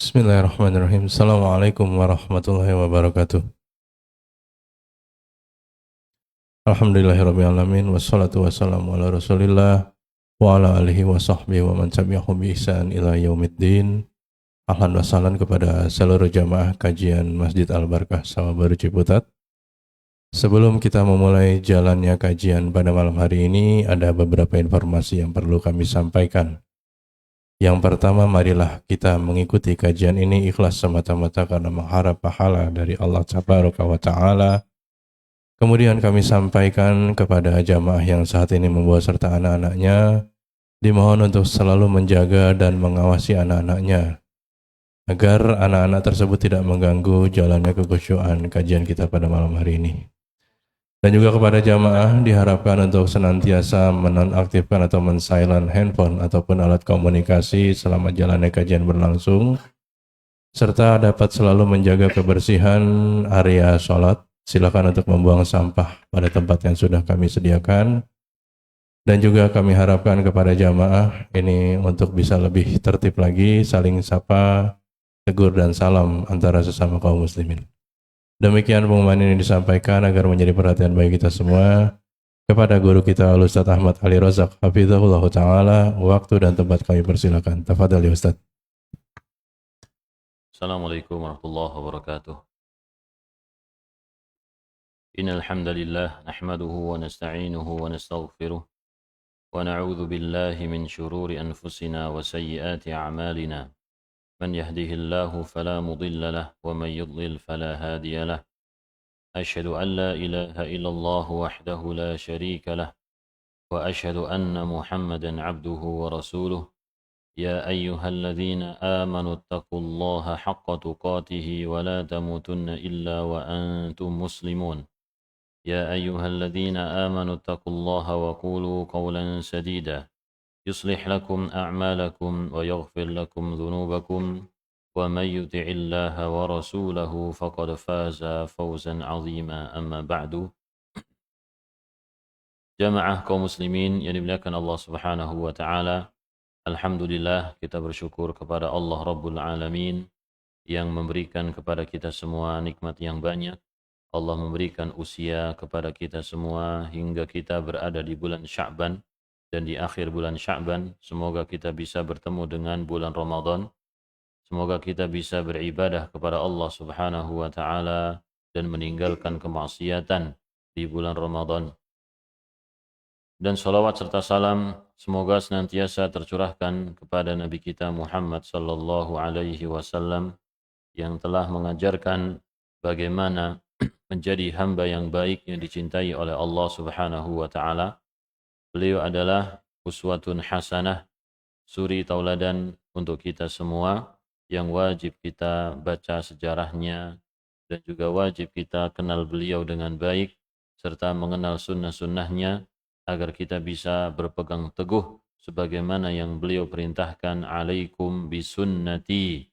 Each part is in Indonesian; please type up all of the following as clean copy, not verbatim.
Bismillahirrahmanirrahim. Assalamualaikum warahmatullahi wabarakatuh. Alhamdulillahirrahmanirrahim. Wassalatu wassalamu ala rasulillah wa ala alihi wa sahbihi wa man tabi'ahu bi ihsan ila yaumiddin. Ahlan wa sahlan kepada seluruh jamaah kajian Masjid Al-Barkah Samabaru Ciputat. Sebelum kita memulai jalannya kajian pada malam hari ini, ada beberapa informasi yang perlu kami sampaikan. Yang pertama, marilah kita mengikuti kajian ini ikhlas semata-mata karena mengharap pahala dari Allah Tabaraka wa Ta'ala. Kemudian kami sampaikan kepada jamaah yang saat ini membawa serta anak-anaknya, dimohon untuk selalu menjaga dan mengawasi anak-anaknya, agar anak-anak tersebut tidak mengganggu jalannya kekhusyuan kajian kita pada malam hari ini. Dan juga kepada jamaah diharapkan untuk senantiasa menonaktifkan atau men-silent handphone ataupun alat komunikasi selama jalannya kajian berlangsung, serta dapat selalu menjaga kebersihan area sholat. Silakan untuk membuang sampah pada tempat yang sudah kami sediakan. Dan juga kami harapkan kepada jamaah ini untuk bisa lebih tertib lagi, saling sapa, tegur dan salam antara sesama kaum muslimin. Demikian pengumuman ini disampaikan agar menjadi perhatian bagi kita semua. Kepada guru kita Ustaz Ahmad Ali Razak hafizahullah ta'ala, waktu dan tempat kami persilakan. Tafadhal ya Ustaz. Assalamualaikum warahmatullahi wabarakatuh. Innal hamdalillah nahmaduhu wa nasta'inuhu wa nastaghfiruh wa na'udzu billahi min shururi anfusina wa sayyiati a'malina. Man yahdihillahu fala mudilla lahu wa man yudlil fala hadiya lahu. Asyhadu an la ilaha illallah wahdahu la syarika lahu wa asyhadu anna Muhammadan 'abduhu wa rasuluh. يا أيها الذين آمنوا اتقوا الله حق تقاته ولا تموتن إلا وأنتم مسلمون يا أيها الذين آمنوا اتقوا الله وقولوا قولا سديدا يصلح لكم أعمالكم ويغفر لكم ذنوبكم ومن يطع الله ورسوله فقد فاز فوزا عظيما أما بعد. Jamaah kaum muslimin yang dimuliakan Allah Subhanahu wa taala, alhamdulillah kita bersyukur kepada Allah Rabbul Alamin yang memberikan kepada kita semua nikmat yang banyak. Allah memberikan usia kepada kita semua hingga kita berada di bulan Sya'ban, dan di akhir bulan Sya'ban semoga kita bisa bertemu dengan bulan Ramadan. Semoga kita bisa beribadah kepada Allah Subhanahu wa taala dan meninggalkan kemaksiatan di bulan Ramadan. Dan salawat serta salam semoga senantiasa tercurahkan kepada Nabi kita Muhammad sallallahu alaihi wasallam yang telah mengajarkan bagaimana menjadi hamba yang baik yang dicintai oleh Allah Subhanahu wa taala. Beliau adalah uswatun hasanah, suri tauladan untuk kita semua yang wajib kita baca sejarahnya dan juga wajib kita kenal beliau dengan baik serta mengenal sunnah-sunnahnya agar kita bisa berpegang teguh sebagaimana yang beliau perintahkan, alaikum bisunnati,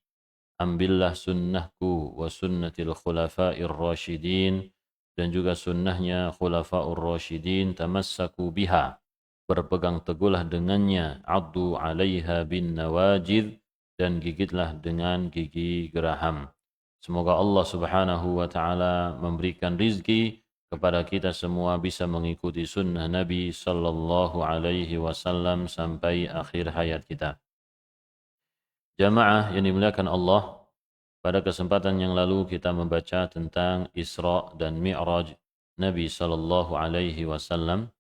ambillah sunnahku wa sunnatil khulafa'ir rasyidin, dan juga sunnahnya khulafa'ur rasyidin, tamassaku biha, berpegang teguhlah dengannya, addu alaiha bin nawajid, dan gigitlah dengan gigi geraham. Semoga Allah Subhanahu wa taala memberikan rizki kepada kita semua bisa mengikuti sunnah Nabi sallallahu alaihi wasallam sampai akhir hayat kita. Jamaah yang dimuliakan Allah, pada kesempatan yang lalu kita membaca tentang Isra dan Mi'raj Nabi sallallahu alaihi wasallam.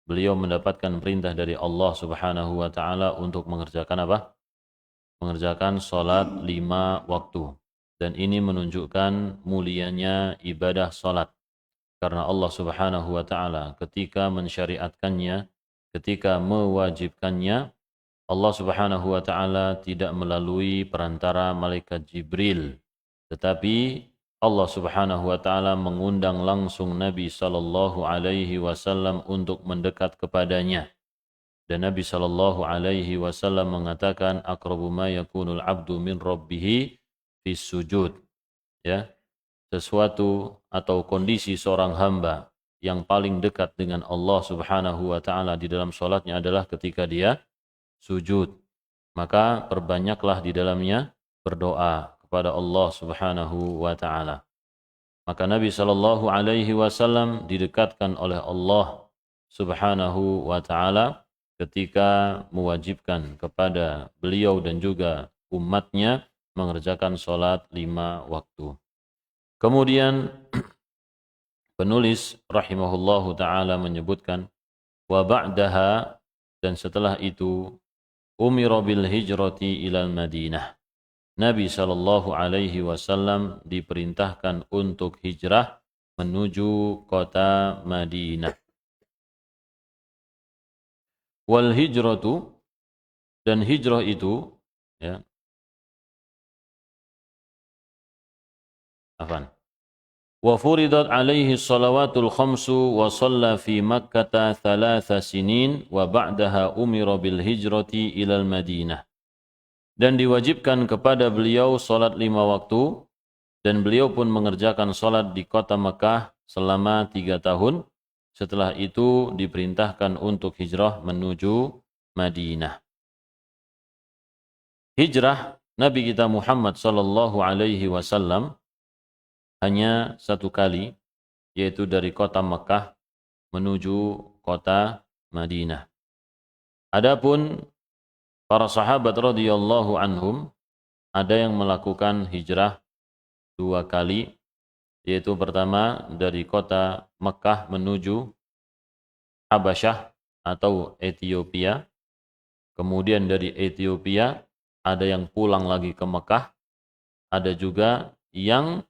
Beliau mendapatkan perintah dari Allah Subhanahu wa taala untuk mengerjakan apa? Mengerjakan salat 5 waktu. Dan ini menunjukkan mulianya ibadah salat. Karena Allah Subhanahu wa taala ketika mensyariatkannya, ketika mewajibkannya, Allah Subhanahu wa taala tidak melalui perantara malaikat Jibril, tetapi Allah Subhanahu wa taala mengundang langsung Nabi sallallahu alaihi wasallam untuk mendekat kepadanya. Dan Nabi sallallahu alaihi wasallam mengatakan, aqrabu ma yakunul 'abdu min rabbih fis sujud. Ya, sesuatu atau kondisi seorang hamba yang paling dekat dengan Allah Subhanahu wa taala di dalam salatnya adalah ketika dia sujud. Maka perbanyaklah di dalamnya berdoa kepada Allah Subhanahu wa taala. Maka Nabi sallallahu alaihi wasallam didekatkan oleh Allah Subhanahu wa taala ketika mewajibkan kepada beliau dan juga umatnya mengerjakan salat 5 waktu. Kemudian penulis rahimahullahu taala menyebutkan wa ba'daha, dan setelah itu umira bil hijrati ilal Madinah. Nabi sallallahu alaihi wasallam diperintahkan untuk hijrah menuju kota Madinah. Wal hijratu, dan hijrah itu ya. Afan. Wa furidat alaihi salawatul khamsu wa shalla fi Makkah 3 sinin wa ba'daha umira bil hijrati ilal Madinah. Dan diwajibkan kepada beliau salat 5 waktu, dan beliau pun mengerjakan salat di kota Mekah selama 3 tahun. Setelah itu diperintahkan untuk hijrah menuju Madinah. Hijrah Nabi kita Muhammad sallallahu alaihi wasallam hanya 1 kali, yaitu dari kota Mekah menuju kota Madinah. Adapun para sahabat radhiyallahu anhum ada yang melakukan hijrah 2 kali, yaitu pertama dari kota Mekah menuju Habasyah atau Ethiopia. Kemudian dari Ethiopia ada yang pulang lagi ke Mekah, ada juga yang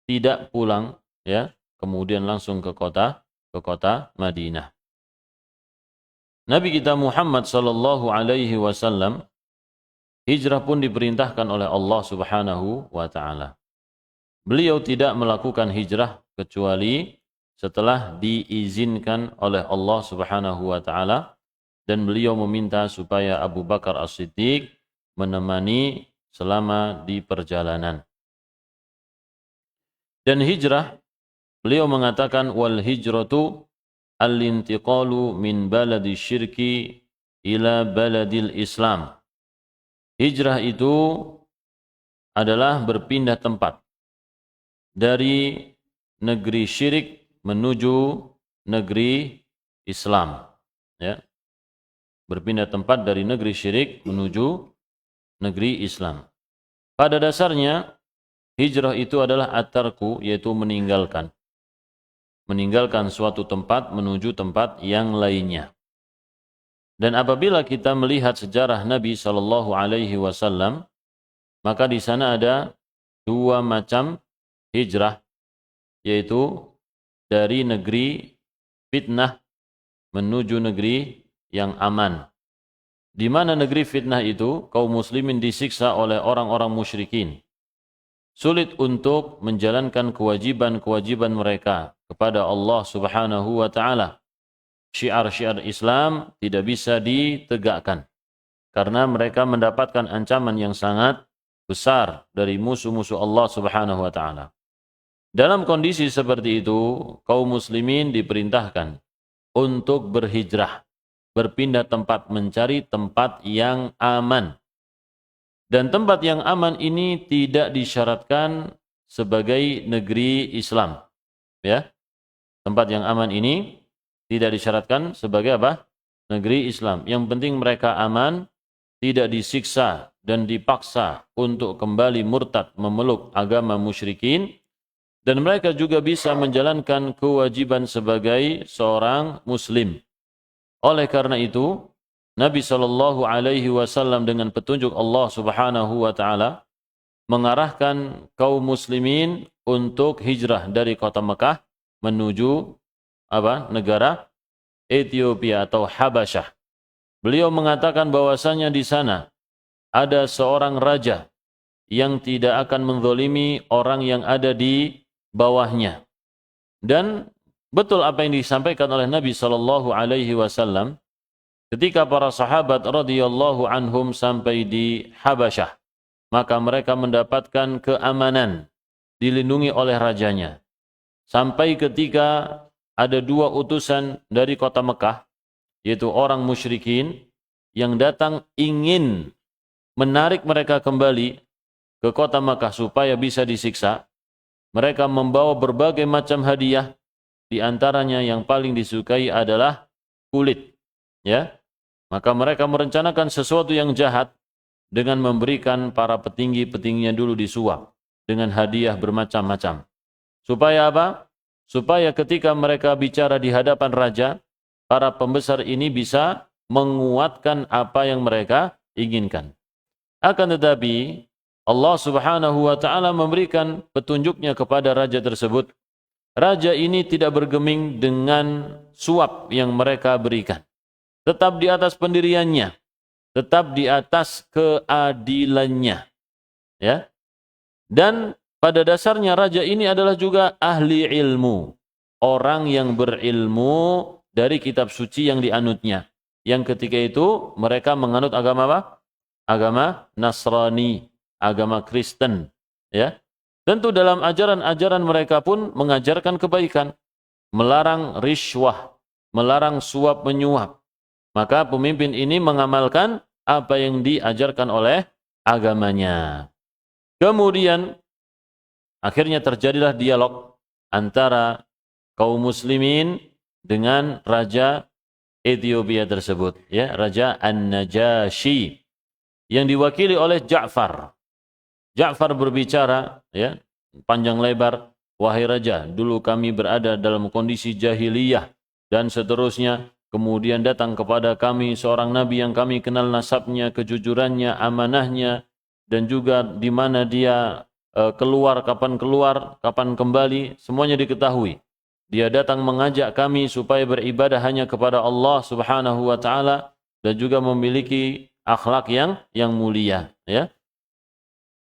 tidak pulang ya, kemudian langsung ke kota Madinah. Nabi kita Muhammad sallallahu alaihi wasallam hijrah pun diperintahkan oleh Allah Subhanahu wa taala. Beliau tidak melakukan hijrah kecuali setelah diizinkan oleh Allah Subhanahu wa taala, dan beliau meminta supaya Abu Bakar As-Siddiq menemani selama di perjalanan. Dan hijrah, beliau mengatakan wal hijratu al-intiqalu min baladi syirki ila baladil Islam. Hijrah itu adalah berpindah tempat dari negeri syirik menuju negeri Islam. Ya. Berpindah tempat dari negeri syirik menuju negeri Islam. Pada dasarnya, hijrah itu adalah at-tarku, yaitu meninggalkan. Meninggalkan suatu tempat menuju tempat yang lainnya. Dan apabila kita melihat sejarah Nabi sallallahu alaihi wasallam, maka di sana ada 2 macam hijrah, yaitu dari negeri fitnah menuju negeri yang aman. Di mana negeri fitnah itu kaum muslimin disiksa oleh orang-orang musyrikin. Sulit untuk menjalankan kewajiban-kewajiban mereka kepada Allah Subhanahu wa taala. Syiar-syiar Islam tidak bisa ditegakkan karena mereka mendapatkan ancaman yang sangat besar dari musuh-musuh Allah Subhanahu wa taala. Dalam kondisi seperti itu, kaum muslimin diperintahkan untuk berhijrah, berpindah tempat, mencari tempat yang aman. Dan tempat yang aman ini tidak disyaratkan sebagai negeri Islam. Ya. Tempat yang aman ini tidak disyaratkan sebagai apa? Negeri Islam. Yang penting mereka aman, tidak disiksa dan dipaksa untuk kembali murtad memeluk agama musyrikin, dan mereka juga bisa menjalankan kewajiban sebagai seorang muslim. Oleh karena itu, Nabi sallallahu alaihi wasallam dengan petunjuk Allah Subhanahu wa taala mengarahkan kaum muslimin untuk hijrah dari kota Mekah menuju negara Ethiopia atau Habasyah. Beliau mengatakan bahwasanya di sana ada seorang raja yang tidak akan menzalimi orang yang ada di bawahnya. Dan betul apa yang disampaikan oleh Nabi sallallahu alaihi wasallam ketika para sahabat radhiyallahu anhum sampai di Habasyah, maka mereka mendapatkan keamanan, dilindungi oleh rajanya. Sampai ketika ada 2 utusan dari kota Mekah, yaitu orang musyrikin yang datang ingin menarik mereka kembali ke kota Makkah supaya bisa disiksa, mereka membawa berbagai macam hadiah, di antaranya yang paling disukai adalah kulit, ya. Maka mereka merencanakan sesuatu yang jahat dengan memberikan para petinggi-petingginya dulu disuap dengan hadiah bermacam-macam. Supaya apa? Supaya ketika mereka bicara di hadapan raja, para pembesar ini bisa menguatkan apa yang mereka inginkan. Akan tetapi Allah Subhanahu wa taala memberikan petunjuknya kepada raja tersebut. Raja ini tidak bergeming dengan suap yang mereka berikan. Tetap di atas pendiriannya, tetap di atas keadilannya. Ya. Dan pada dasarnya raja ini adalah juga ahli ilmu, orang yang berilmu dari kitab suci yang dianutnya. Yang ketika itu mereka menganut agama apa? Agama Nasrani, agama Kristen, ya. Tentu dalam ajaran-ajaran mereka pun mengajarkan kebaikan, melarang riswah, melarang suap menyuap. Maka pemimpin ini mengamalkan apa yang diajarkan oleh agamanya. Kemudian akhirnya terjadilah dialog antara kaum muslimin dengan raja Ethiopia tersebut, ya, Raja An-Najasyi, yang diwakili oleh Ja'far. Ja'far berbicara, ya, panjang lebar, wahai raja, dulu kami berada dalam kondisi jahiliyah dan seterusnya. Kemudian datang kepada kami seorang nabi yang kami kenal nasabnya, kejujurannya, amanahnya, dan juga di mana dia keluar, kapan kembali, semuanya diketahui. Dia datang mengajak kami supaya beribadah hanya kepada Allah Subhanahu wa taala dan juga memiliki akhlak yang mulia, ya.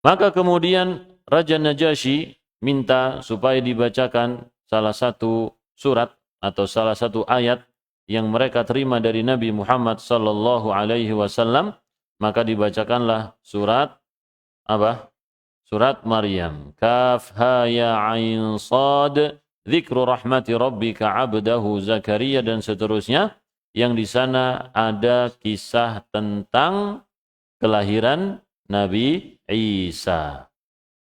Maka kemudian Raja Najasyi minta supaya dibacakan salah satu surat atau salah satu ayat yang mereka terima dari Nabi Muhammad sallallahu alaihi wasallam, maka dibacakanlah surat apa? Surat Maryam. Kaf ha ya ain sad, dzikru rahmati rabbika 'abdahu Zakaria, dan seterusnya, yang di sana ada kisah tentang kelahiran Nabi Isa.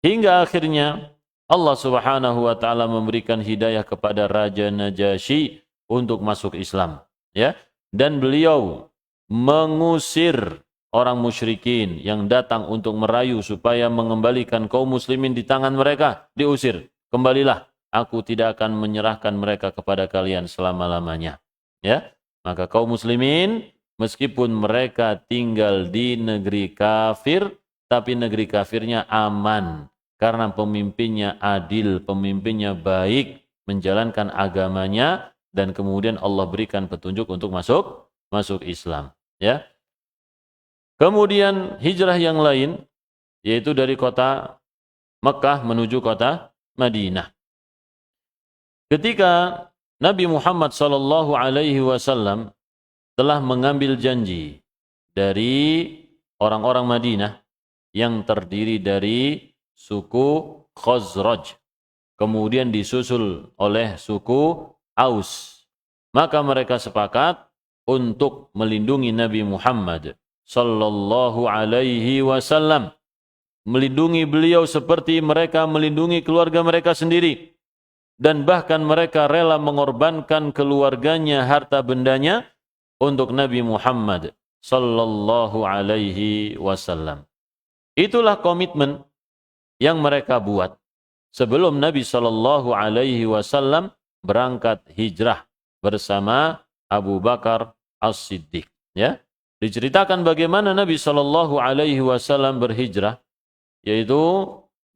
Hingga akhirnya Allah Subhanahu wa taala memberikan hidayah kepada Raja Najasyi untuk masuk Islam, ya. Dan beliau mengusir orang musyrikin yang datang untuk merayu supaya mengembalikan kaum muslimin di tangan mereka, diusir. Kembalilah, aku tidak akan menyerahkan mereka kepada kalian selama-lamanya, ya. Maka kaum muslimin meskipun mereka tinggal di negeri kafir, tapi negeri kafirnya aman karena pemimpinnya adil, pemimpinnya baik, menjalankan agamanya, dan kemudian Allah berikan petunjuk untuk masuk Islam, ya. Kemudian hijrah yang lain yaitu dari kota Mekah menuju kota Madinah. Ketika Nabi Muhammad sallallahu alaihi wasallam telah mengambil janji dari orang-orang Madinah yang terdiri dari suku Khazraj, kemudian disusul oleh suku Aus. Maka mereka sepakat untuk melindungi Nabi Muhammad sallallahu alaihi wasallam, melindungi beliau seperti mereka melindungi keluarga mereka sendiri, dan bahkan mereka rela mengorbankan keluarganya, harta bendanya untuk Nabi Muhammad sallallahu alaihi wasallam. Itulah komitmen yang mereka buat sebelum Nabi sallallahu alaihi wasallam berangkat hijrah bersama Abu Bakar As-Siddiq, ya. Diceritakan bagaimana Nabi sallallahu alaihi wasallam berhijrah, yaitu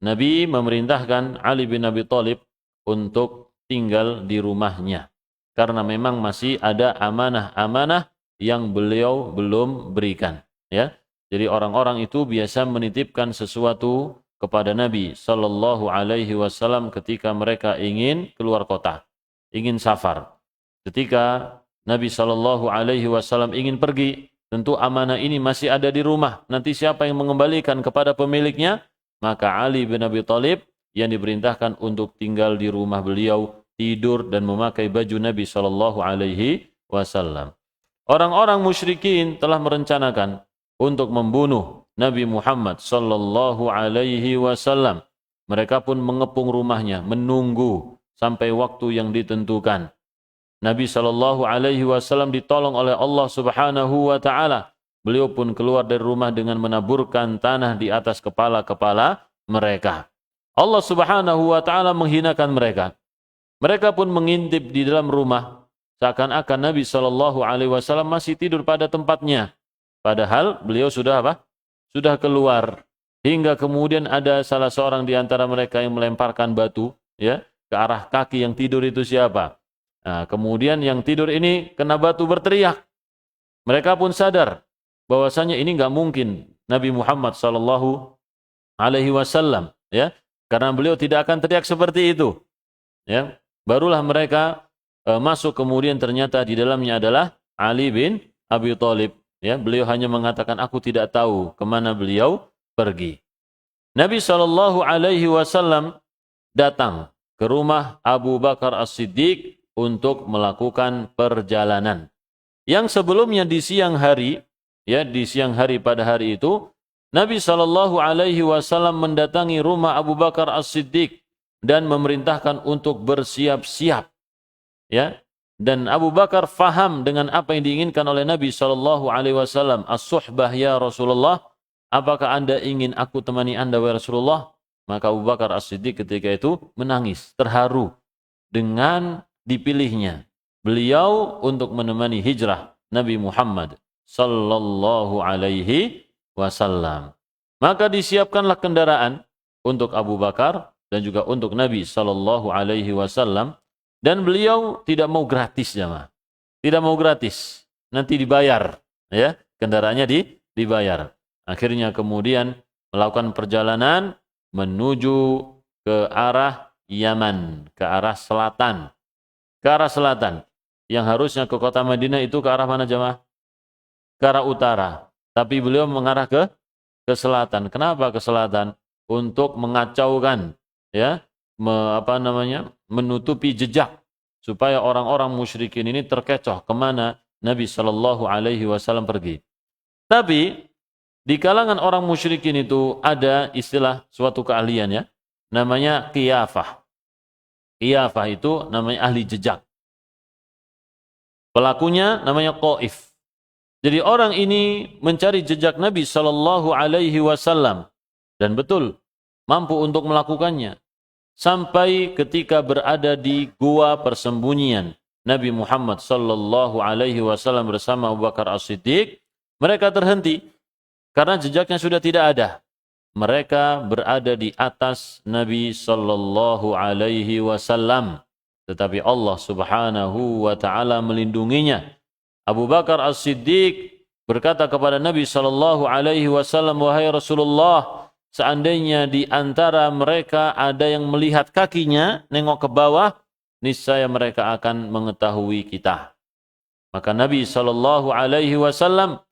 Nabi memerintahkan Ali bin Abi Thalib untuk tinggal di rumahnya karena memang masih ada amanah-amanah yang beliau belum berikan, ya. Jadi orang-orang itu biasa menitipkan sesuatu kepada Nabi sallallahu alaihi wasallam ketika mereka ingin keluar kota, ingin safar. Ketika Nabi sallallahu alaihi wasallam ingin pergi, tentu amanah ini masih ada di rumah. Nanti siapa yang mengembalikan kepada pemiliknya? Maka Ali bin Abi Thalib yang diperintahkan untuk tinggal di rumah beliau, tidur dan memakai baju Nabi sallallahu alaihi wasallam. Orang-orang musyrikin telah merencanakan untuk membunuh Nabi Muhammad sallallahu alaihi wasallam. Mereka pun mengepung rumahnya, menunggu sampai waktu yang ditentukan. Nabi sallallahu alaihi wasallam ditolong oleh Allah Subhanahu wa taala. Beliau pun keluar dari rumah dengan menaburkan tanah di atas kepala-kepala mereka. Allah Subhanahu wa taala menghinakan mereka. Mereka pun mengintip di dalam rumah seakan-akan Nabi sallallahu alaihi wasallam masih tidur pada tempatnya. Padahal beliau sudah apa? Sudah keluar. Hingga kemudian ada salah seorang di antara mereka yang melemparkan batu ya ke arah kaki yang tidur itu siapa? Nah, kemudian yang tidur ini kena batu berteriak. Mereka pun sadar bahwasanya ini enggak mungkin Nabi Muhammad sallallahu alaihi wasallam ya, karena beliau tidak akan teriak seperti itu. Ya, barulah mereka masuk, kemudian ternyata di dalamnya adalah Ali bin Abi Thalib. Ya, beliau hanya mengatakan aku tidak tahu kemana beliau pergi. Nabi Shallallahu Alaihi Wasallam datang ke rumah Abu Bakar As-Siddiq untuk melakukan perjalanan. Yang sebelumnya di siang hari, ya di siang hari pada hari itu, Nabi Shallallahu Alaihi Wasallam mendatangi rumah Abu Bakar As-Siddiq dan memerintahkan untuk bersiap-siap. Ya, dan Abu Bakar faham dengan apa yang diinginkan oleh Nabi Shallallahu Alaihi Wasallam. As-suhbah ya Rasulullah. Apakah Anda ingin aku temani Anda, wahai Rasulullah? Maka Abu Bakar As-Siddiq ketika itu menangis, terharu dengan dipilihnya beliau untuk menemani hijrah Nabi Muhammad sallallahu alaihi wasallam. Maka disiapkanlah kendaraan untuk Abu Bakar dan juga untuk Nabi sallallahu alaihi wasallam, dan beliau tidak mau gratis, jamaah. Tidak mau gratis, nanti dibayar, ya. Kendaraannya dibayar. Akhirnya kemudian melakukan perjalanan menuju ke arah Yaman, ke arah selatan. Ke arah selatan. Yang harusnya ke kota Madinah itu ke arah mana, jemaah? Ke arah utara. Tapi beliau mengarah ke selatan. Kenapa ke selatan? Untuk mengacaukan, ya, menutupi jejak supaya orang-orang musyrikin ini terkecoh kemana Nabi Shallallahu Alaihi Wasallam pergi. Tapi di kalangan orang musyrikin itu ada istilah suatu keahlian, ya, namanya qiyafah. Qiyafah itu namanya ahli jejak. Pelakunya namanya qaif. Jadi orang ini mencari jejak Nabi Shallallahu Alaihi Wasallam dan betul mampu untuk melakukannya sampai ketika berada di gua persembunyian Nabi Muhammad Shallallahu Alaihi Wasallam bersama Abu Bakar As-Siddiq. Mereka terhenti karena jejaknya sudah tidak ada. Mereka berada di atas Nabi Sallallahu Alaihi Wasallam. Tetapi Allah Subhanahu Wa Ta'ala melindunginya. Abu Bakar As-Siddiq berkata kepada Nabi Sallallahu Alaihi Wasallam, wahai Rasulullah, seandainya di antara mereka ada yang melihat kakinya, nengok ke bawah, niscaya mereka akan mengetahui kita. Maka Nabi Sallallahu Alaihi Wasallam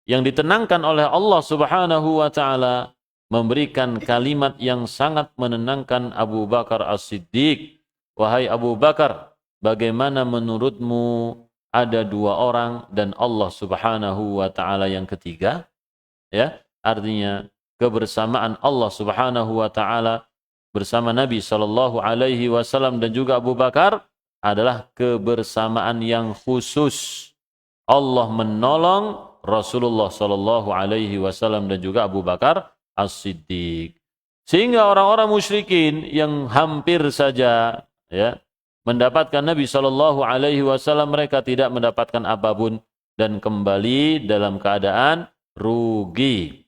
yang ditenangkan oleh Allah Subhanahu wa taala memberikan kalimat yang sangat menenangkan Abu Bakar As-Siddiq. Wahai Abu Bakar, bagaimana menurutmu ada dua orang dan Allah Subhanahu wa taala yang ketiga? Ya, artinya kebersamaan Allah Subhanahu wa taala bersama Nabi sallallahu alaihi wasallam dan juga Abu Bakar adalah kebersamaan yang khusus. Allah menolong Rasulullah Shallallahu Alaihi Wasallam dan juga Abu Bakar As-Siddiq, sehingga orang-orang musyrikin yang hampir saja, ya, mendapatkan Nabi Shallallahu Alaihi Wasallam, mereka tidak mendapatkan apapun dan kembali dalam keadaan rugi,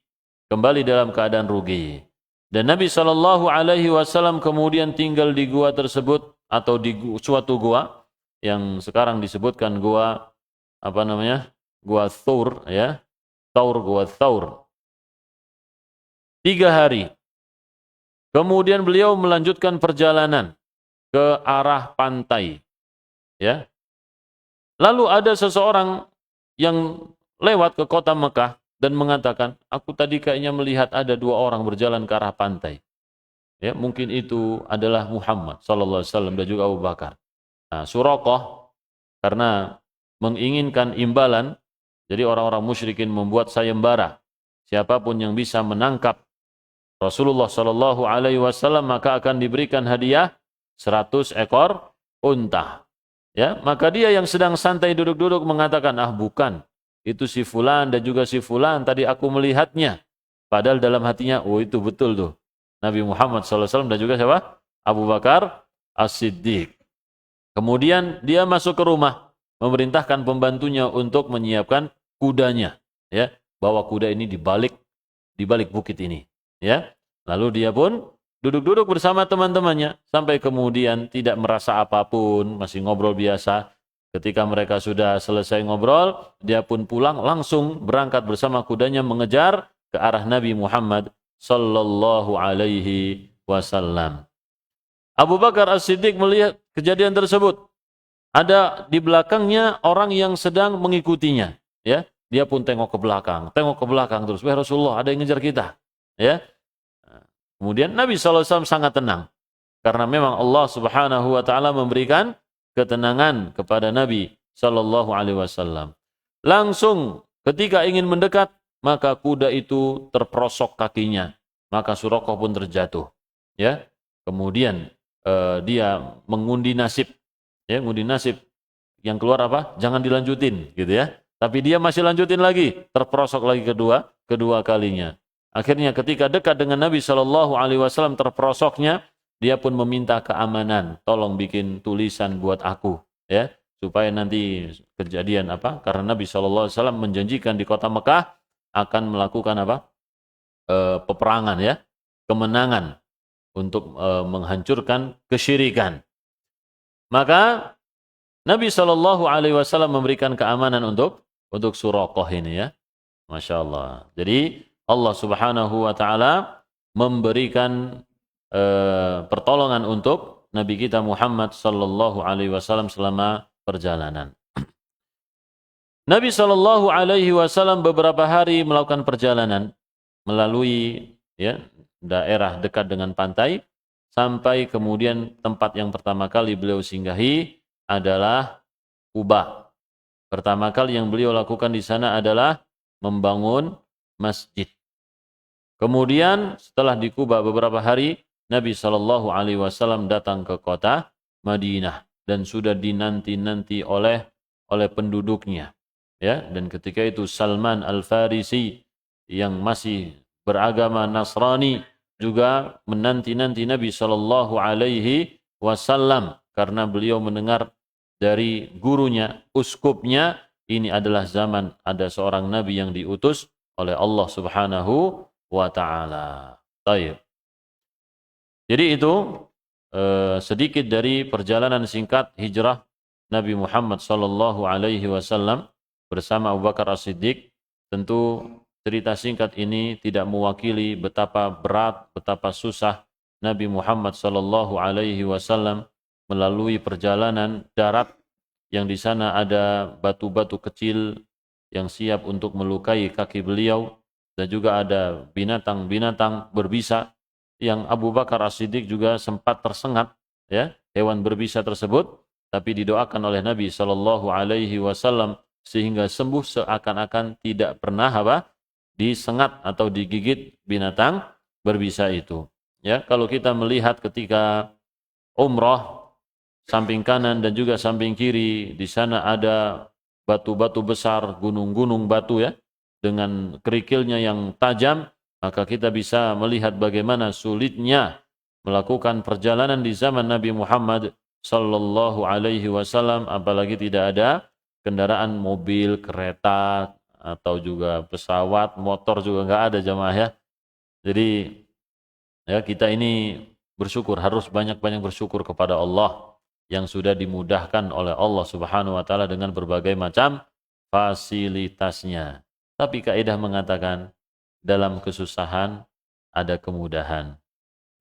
Dan Nabi Shallallahu Alaihi Wasallam kemudian tinggal di gua tersebut atau di suatu gua yang sekarang disebutkan gua Gua Thawr, ya. Gua Thawr. 3 hari. Kemudian beliau melanjutkan perjalanan ke arah pantai. Ya. Lalu ada seseorang yang lewat ke kota Mekah dan mengatakan, aku tadi kayaknya melihat ada 2 orang berjalan ke arah pantai. Ya, mungkin itu adalah Muhammad sallallahu alaihi wasallam dan juga Abu Bakar. Nah, Suraqah karena menginginkan imbalan, jadi orang-orang musyrikin membuat sayembara siapapun yang bisa menangkap Rasulullah Shallallahu Alaihi Wasallam maka akan diberikan hadiah 100 ekor unta. Ya, maka dia yang sedang santai duduk-duduk mengatakan, ah bukan, itu si fulan dan juga si fulan tadi aku melihatnya. Padahal dalam hatinya, oh itu betul tuh. Nabi Muhammad SAW dan juga siapa? Abu Bakar As-Siddiq. Kemudian dia masuk ke rumah, memerintahkan pembantunya untuk menyiapkan kudanya, ya, bawa kuda ini di balik bukit ini, ya. Lalu dia pun duduk-duduk bersama teman-temannya sampai kemudian tidak merasa apapun, masih ngobrol biasa. Ketika mereka sudah selesai ngobrol, dia pun pulang langsung berangkat bersama kudanya mengejar ke arah Nabi Muhammad sallallahu alaihi wasallam. Abu Bakar As-Siddiq melihat kejadian tersebut. Ada di belakangnya orang yang sedang mengikutinya, ya. Dia pun tengok ke belakang terus. Wahai Rasulullah, ada yang ngejar kita, ya. Kemudian Nabi SAW sangat tenang karena memang Allah Subhanahu wa taala memberikan ketenangan kepada Nabi sallallahu alaihi wasallam. Langsung ketika ingin mendekat, maka kuda itu terperosok kakinya, maka Suraqah pun terjatuh, ya. Kemudian dia mengundi nasib, ya, ngundi nasib. Yang keluar apa? Jangan dilanjutin, gitu ya. Tapi dia masih lanjutin lagi, terperosok lagi kedua kalinya. Akhirnya ketika dekat dengan Nabi Shallallahu Alaihi Wasallam terperosoknya, dia pun meminta keamanan, tolong bikin tulisan buat aku, ya, supaya nanti kejadian apa? Karena Nabi Shallallahu Alaihi Wasallam menjanjikan di kota Mekah akan melakukan apa? Peperangan, ya, kemenangan untuk menghancurkan kesyirikan. Maka Nabi Shallallahu Alaihi Wasallam memberikan keamanan untuk Suraqah ini, ya, Masya Allah. Jadi Allah Subhanahu Wa Taala memberikan pertolongan untuk Nabi kita Muhammad Sallallahu Alaihi Wasallam selama perjalanan. Nabi Sallallahu Alaihi Wasallam beberapa hari melakukan perjalanan melalui, ya, daerah dekat dengan pantai sampai kemudian tempat yang pertama kali beliau singgahi adalah Kuba. Pertama kali yang beliau lakukan di sana adalah membangun masjid. Kemudian setelah di Kuba beberapa hari, Nabi Shallallahu Alaihi Wasallam datang ke kota Madinah dan sudah dinanti-nanti oleh penduduknya, ya. Dan ketika itu Salman Al-Farisi yang masih beragama Nasrani juga menanti-nanti Nabi Shallallahu Alaihi Wasallam karena beliau mendengar dari gurunya, uskupnya, ini adalah zaman ada seorang nabi yang diutus oleh Allah Subhanahu wa taala. Baik. Jadi itu sedikit dari perjalanan singkat hijrah Nabi Muhammad sallallahu alaihi wasallam bersama Abu Bakar As-Siddiq. Tentu cerita singkat ini tidak mewakili betapa berat, betapa susah Nabi Muhammad sallallahu alaihi wasallam melalui perjalanan darat yang di sana ada batu-batu kecil yang siap untuk melukai kaki beliau dan juga ada binatang-binatang berbisa yang Abu Bakar As-Siddiq juga sempat tersengat, ya, hewan berbisa tersebut, tapi didoakan oleh Nabi Shallallahu Alaihi Wasallam sehingga sembuh seakan-akan tidak pernah disengat atau digigit binatang berbisa itu. Ya, kalau kita melihat ketika umrah, samping kanan dan juga samping kiri, di sana ada batu-batu besar, gunung-gunung batu, ya, dengan kerikilnya yang tajam, maka kita bisa melihat bagaimana sulitnya melakukan perjalanan di zaman Nabi Muhammad sallallahu alaihi wasallam, apalagi tidak ada kendaraan mobil, kereta, atau juga pesawat, motor juga nggak ada, jamaah, ya. Jadi, ya, kita ini bersyukur, harus banyak-banyak bersyukur kepada Allah yang sudah dimudahkan oleh Allah Subhanahu wa taala dengan berbagai macam fasilitasnya. Tapi kaidah mengatakan dalam kesusahan ada kemudahan.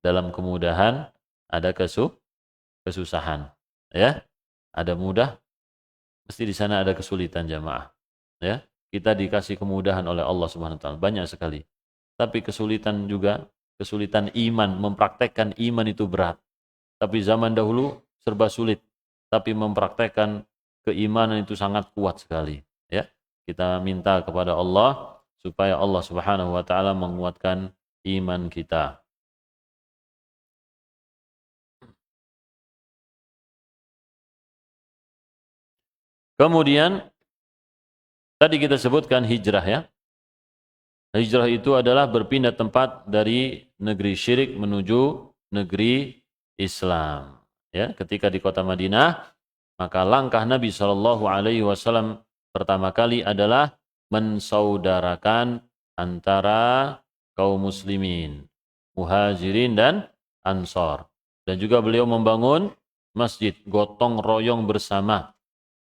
Dalam kemudahan ada kesusahan. Ya. Ada mudah, mesti di sana ada kesulitan, jamaah. Ya. Kita dikasih kemudahan oleh Allah Subhanahu wa taala banyak sekali. Tapi kesulitan juga, kesulitan iman, mempraktekkan iman itu berat. Tapi zaman dahulu serba sulit, tapi mempraktekkan keimanan itu sangat kuat sekali, ya. Kita minta kepada Allah supaya Allah Subhanahu wa taala menguatkan iman kita. Kemudian tadi kita sebutkan hijrah ya. Hijrah itu adalah berpindah tempat dari negeri syirik menuju negeri Islam. Ya, ketika di kota Madinah, maka langkah Nabi Shallallahu Alaihi Wasallam pertama kali adalah mensaudarakan antara kaum muslimin, muhajirin dan ansor. Dan juga beliau membangun masjid, gotong royong bersama.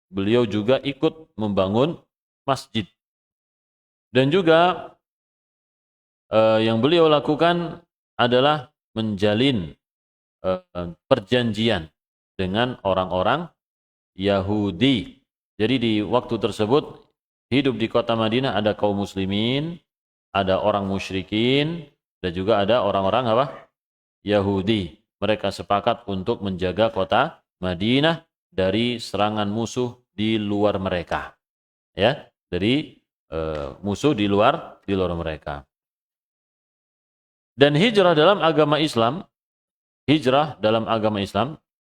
Beliau juga ikut membangun masjid. Dan juga yang beliau lakukan adalah menjalin perjanjian dengan orang-orang Yahudi. Jadi di waktu tersebut hidup di kota Madinah ada kaum muslimin, ada orang musyrikin, dan juga ada orang-orang apa? Yahudi. Mereka sepakat untuk menjaga kota Madinah dari serangan musuh di luar mereka. Ya, dari musuh di luar mereka. Dan hijrah dalam agama Islam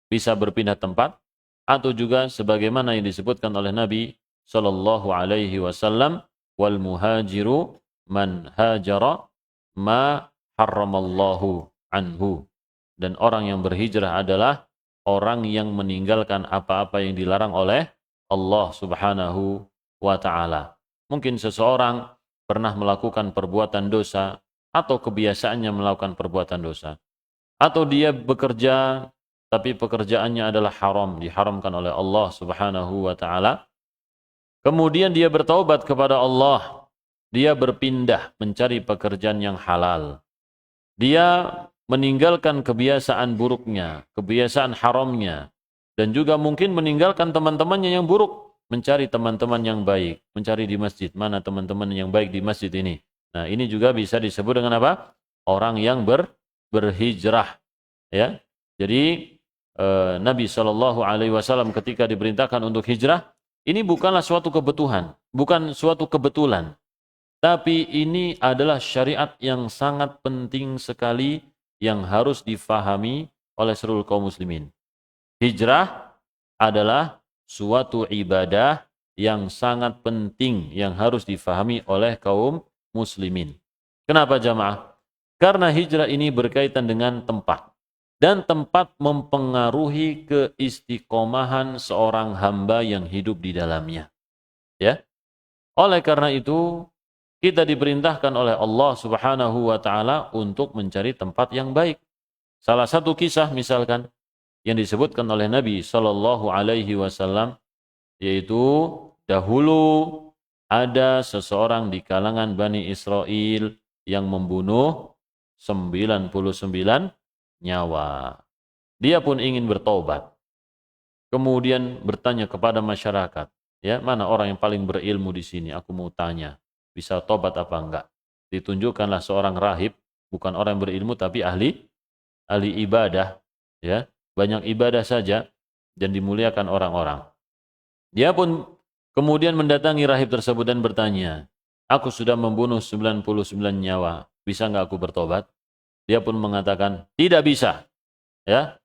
bisa berpindah tempat atau juga sebagaimana yang disebutkan oleh Nabi sallallahu alaihi wasallam, wal muhajiru man hajara ma harramallahu anhu. Dan orang yang berhijrah adalah orang yang meninggalkan apa-apa yang dilarang oleh Allah Subhanahu wa taala. Mungkin seseorang pernah melakukan perbuatan dosa atau kebiasaannya melakukan perbuatan dosa. Atau dia bekerja tapi pekerjaannya adalah haram, diharamkan oleh Allah Subhanahu wa taala. Kemudian dia bertaubat kepada Allah. Dia berpindah mencari pekerjaan yang halal. Dia meninggalkan kebiasaan buruknya, kebiasaan haramnya, dan juga mungkin meninggalkan teman-temannya yang buruk, mencari teman-teman yang baik, mencari di masjid, mana teman-teman yang baik di masjid ini. Nah, ini juga bisa disebut dengan apa? Orang yang berhijrah. Ya. Jadi Nabi Shallallahu Alaihi Wasallam ketika diperintahkan untuk hijrah, ini bukanlah suatu kebutuhan, bukan suatu kebetulan, tapi ini adalah syariat yang sangat penting sekali yang harus difahami oleh seluruh kaum muslimin. Hijrah adalah suatu ibadah yang sangat penting yang harus difahami oleh kaum muslimin. Kenapa jamaah? Karena hijrah ini berkaitan dengan tempat. Dan tempat mempengaruhi keistiqomahan seorang hamba yang hidup di dalamnya. Ya. Oleh karena itu, kita diperintahkan oleh Allah Subhanahu wa taala untuk mencari tempat yang baik. Salah satu kisah misalkan yang disebutkan oleh Nabi sallallahu alaihi wasallam, yaitu dahulu ada seseorang di kalangan Bani Israel yang membunuh 99 nyawa. Dia pun ingin bertobat. Kemudian bertanya kepada masyarakat, ya, mana orang yang paling berilmu di sini? Aku mau tanya, bisa tobat apa enggak? Ditunjukkanlah seorang rahib, bukan orang yang berilmu tapi ahli ibadah, ya, banyak ibadah saja dan dimuliakan orang-orang. Dia pun kemudian mendatangi rahib tersebut dan bertanya, aku sudah membunuh 99 nyawa, bisa enggak aku bertobat? Dia pun mengatakan, tidak bisa. Ya,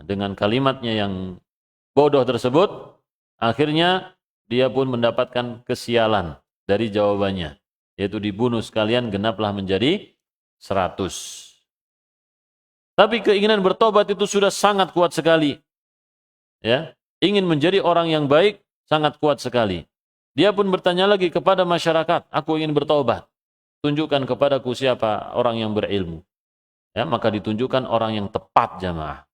dengan kalimatnya yang bodoh tersebut, akhirnya dia pun mendapatkan kesialan dari jawabannya, yaitu dibunuh sekalian genaplah menjadi 100. Tapi keinginan bertobat itu sudah sangat kuat sekali. Ya, ingin menjadi orang yang baik sangat kuat sekali. Dia pun bertanya lagi kepada masyarakat, aku ingin bertobat. Tunjukkan kepadaku siapa orang yang berilmu. Ya, maka ditunjukkan orang yang tepat jamaah.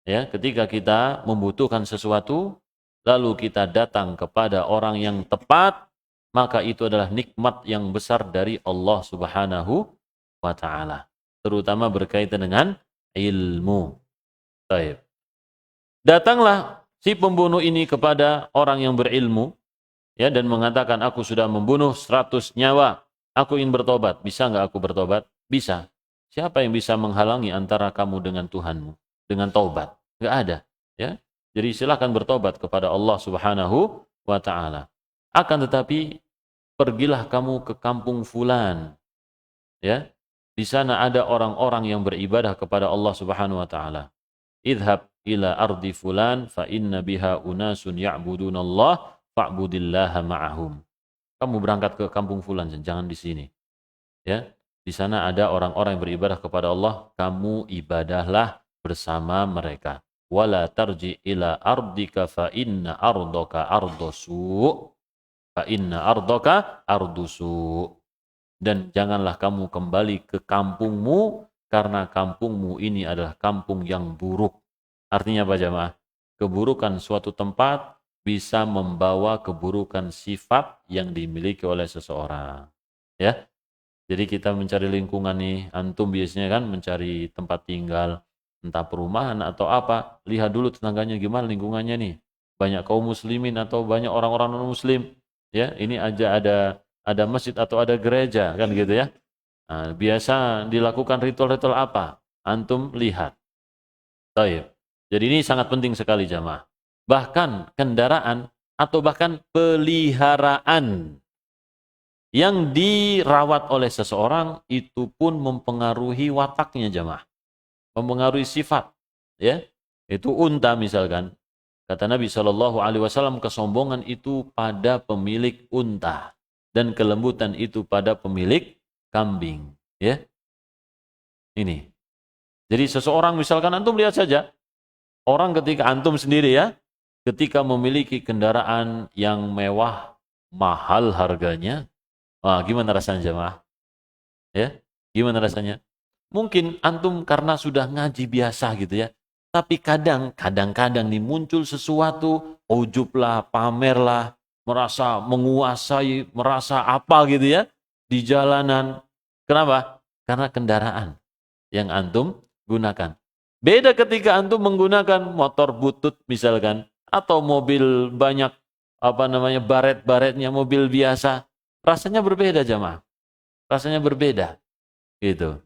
Ya, ketika kita membutuhkan sesuatu, lalu kita datang kepada orang yang tepat, maka itu adalah nikmat yang besar dari Allah Subhanahu wa taala, terutama berkaitan dengan ilmu. Baik. Datanglah si pembunuh ini kepada orang yang berilmu, ya, dan mengatakan, aku sudah membunuh 100 nyawa, aku ingin bertobat, bisa enggak aku bertobat? Bisa. Siapa yang bisa menghalangi antara kamu dengan Tuhanmu? Dengan taubat? Enggak ada. Ya. Jadi silakan bertobat kepada Allah Subhanahu wa ta'ala. Akan tetapi pergilah kamu ke kampung fulan, ya. Di sana ada orang-orang yang beribadah kepada Allah Subhanahu wa taala. Idhab ila ardi fulan fa inna biha unasun ya'budunallah fa'budillaha ma'ahum. Kamu berangkat ke kampung fulan, jangan di sini. Ya. Di sana ada orang-orang yang beribadah kepada Allah, kamu ibadahlah bersama mereka. Wala tarji ila ardika fa inna ardaka ardosu. Fa inna ardaka ardusu. Dan janganlah kamu kembali ke kampungmu, karena kampungmu ini adalah kampung yang buruk. Artinya apa jamaah? Keburukan suatu tempat bisa membawa keburukan sifat yang dimiliki oleh seseorang. Ya, jadi kita mencari lingkungan nih, antum biasanya kan mencari tempat tinggal, entah perumahan atau apa, lihat dulu tetangganya gimana lingkungannya nih. Banyak kaum muslimin atau banyak orang-orang non muslim. Ya, ini aja ada masjid atau ada gereja kan gitu ya. Nah, biasa dilakukan ritual-ritual apa? Antum lihat. Baik. Jadi ini sangat penting sekali jamaah. Bahkan kendaraan atau bahkan peliharaan yang dirawat oleh seseorang itu pun mempengaruhi wataknya jamaah. Mempengaruhi sifat. Ya. Itu unta misalkan. Kata Nabi SAW, kesombongan itu pada pemilik unta. Dan kelembutan itu pada pemilik kambing. Ya, ini. Jadi seseorang misalkan antum lihat saja, orang ketika antum sendiri ya, ketika memiliki kendaraan yang mewah, mahal harganya, wah gimana rasanya jemaah? Ya, gimana rasanya? Mungkin antum karena sudah ngaji biasa gitu ya, tapi kadang-kadang nih muncul sesuatu, ujub lah, pamer lah, merasa menguasai, merasa apa gitu ya, di jalanan. Kenapa? Karena kendaraan yang antum gunakan. Beda ketika antum menggunakan motor butut misalkan, atau mobil banyak baret-baretnya, mobil biasa. Rasanya berbeda jamaah. Rasanya berbeda. Gitu.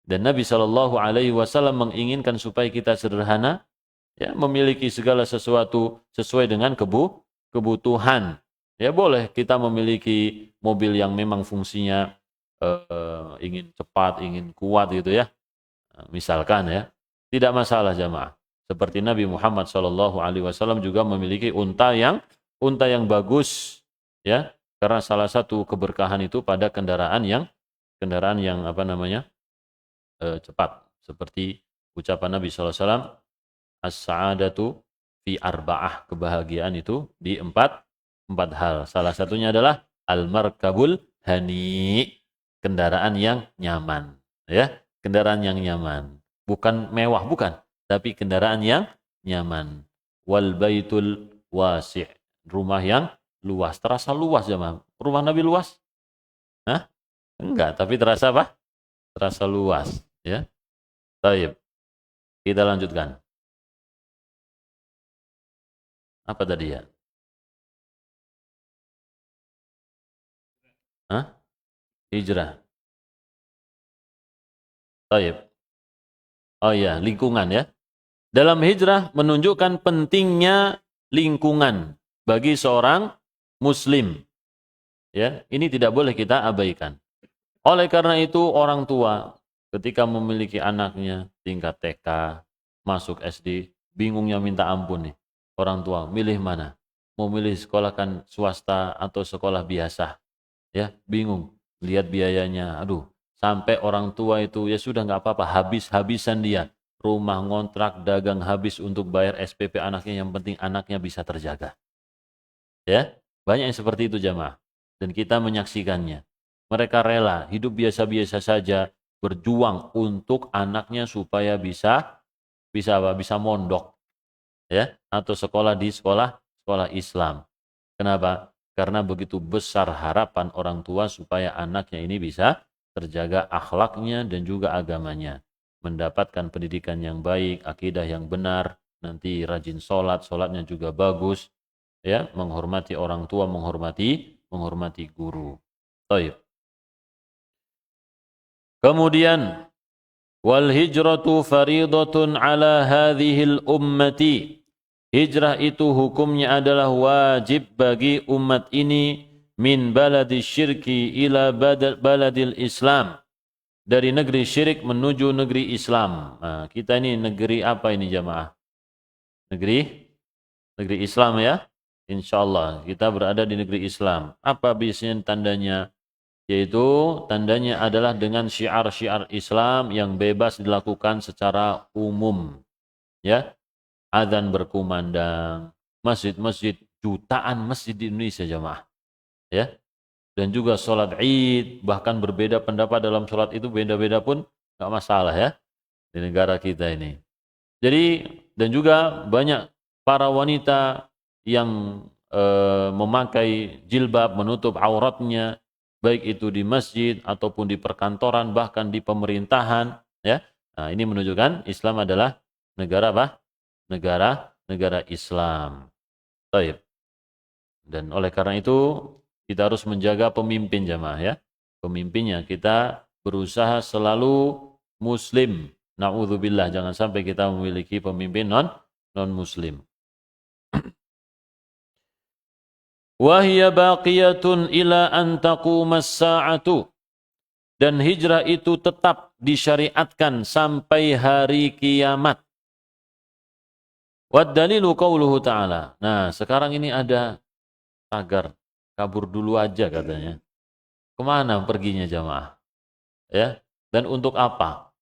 Dan Nabi SAW menginginkan supaya kita sederhana, ya, memiliki segala sesuatu sesuai dengan kebutuhan. Ya boleh kita memiliki mobil yang memang fungsinya ingin cepat, ingin kuat gitu ya. Misalkan ya, tidak masalah jamaah. Seperti Nabi Muhammad SAW juga memiliki unta yang bagus, ya, karena salah satu keberkahan itu pada kendaraan yang cepat. Seperti ucapan Nabi SAW, as-sa'adatu fi arba'ah, kebahagiaan itu di empat hal. Salah satunya adalah al-markabul hani, kendaraan yang nyaman, ya, kendaraan yang nyaman, bukan mewah, bukan, tapi kendaraan yang nyaman. Wal baitul wasi', rumah yang luas, terasa luas jemaah. Rumah Nabi luas? Hah? Enggak, tapi terasa apa? Terasa luas, ya. Baik. Kita lanjutkan. Apa tadi ya? Hah? Hijrah. Baik. Oh iya, lingkungan ya. Dalam hijrah menunjukkan pentingnya lingkungan bagi seorang muslim. Ya, ini tidak boleh kita abaikan. Oleh karena itu orang tua ketika memiliki anaknya tingkat TK, masuk SD, bingungnya minta ampun nih. Orang tua milih mana? Mau milih sekolah kan swasta atau sekolah biasa? Ya, bingung. Lihat biayanya, aduh. Sampai orang tua itu ya sudah nggak apa-apa, habis-habisan dia. Rumah, ngontrak, dagang habis untuk bayar SPP anaknya, yang penting anaknya bisa terjaga. Ya, banyak yang seperti itu jamaah. Dan kita menyaksikannya. Mereka rela hidup biasa-biasa saja, berjuang untuk anaknya supaya bisa mondok, ya, atau sekolah di sekolah Islam. Kenapa? Karena begitu besar harapan orang tua supaya anaknya ini bisa terjaga akhlaknya dan juga agamanya, mendapatkan pendidikan yang baik, akidah yang benar, nanti rajin sholatnya juga bagus, ya, menghormati orang tua, menghormati guru. Baik. Kemudian wal hijratu faridatun ala hadhil ummati. Hijrah itu hukumnya adalah wajib bagi umat ini min baladi syirki ila baladil Islam. Dari negeri syirik menuju negeri Islam. Nah, kita ini negeri apa ini jamaah? Negeri Islam ya. Insyaallah kita berada di negeri Islam. Apa biasanya tandanya? Yaitu tandanya adalah dengan syiar-syiar Islam yang bebas dilakukan secara umum. Ya. Adzan berkumandang, masjid-masjid, jutaan masjid di Indonesia jamaah. Ya. Dan juga sholat Id, bahkan berbeda pendapat dalam sholat itu beda-beda pun nggak masalah ya di negara kita ini. Jadi dan juga banyak para wanita yang memakai jilbab menutup auratnya, baik itu di masjid ataupun di perkantoran bahkan di pemerintahan. Ya, nah ini menunjukkan Islam adalah negara apa? Negara Islam. Baik. Dan oleh karena itu kita harus menjaga pemimpin jamaah ya. Pemimpinnya kita berusaha selalu muslim. Na'udzubillah, jangan sampai kita memiliki pemimpin non-muslim. Wa hiya baqiyatun ila an taqumas sa'atu. Dan hijrah itu tetap disyariatkan sampai hari kiamat. Wad dalilu qauluhu ta'ala. Nah, sekarang ini ada tagar kabur dulu aja katanya. Kemana perginya jamaah? Ya, dan untuk apa?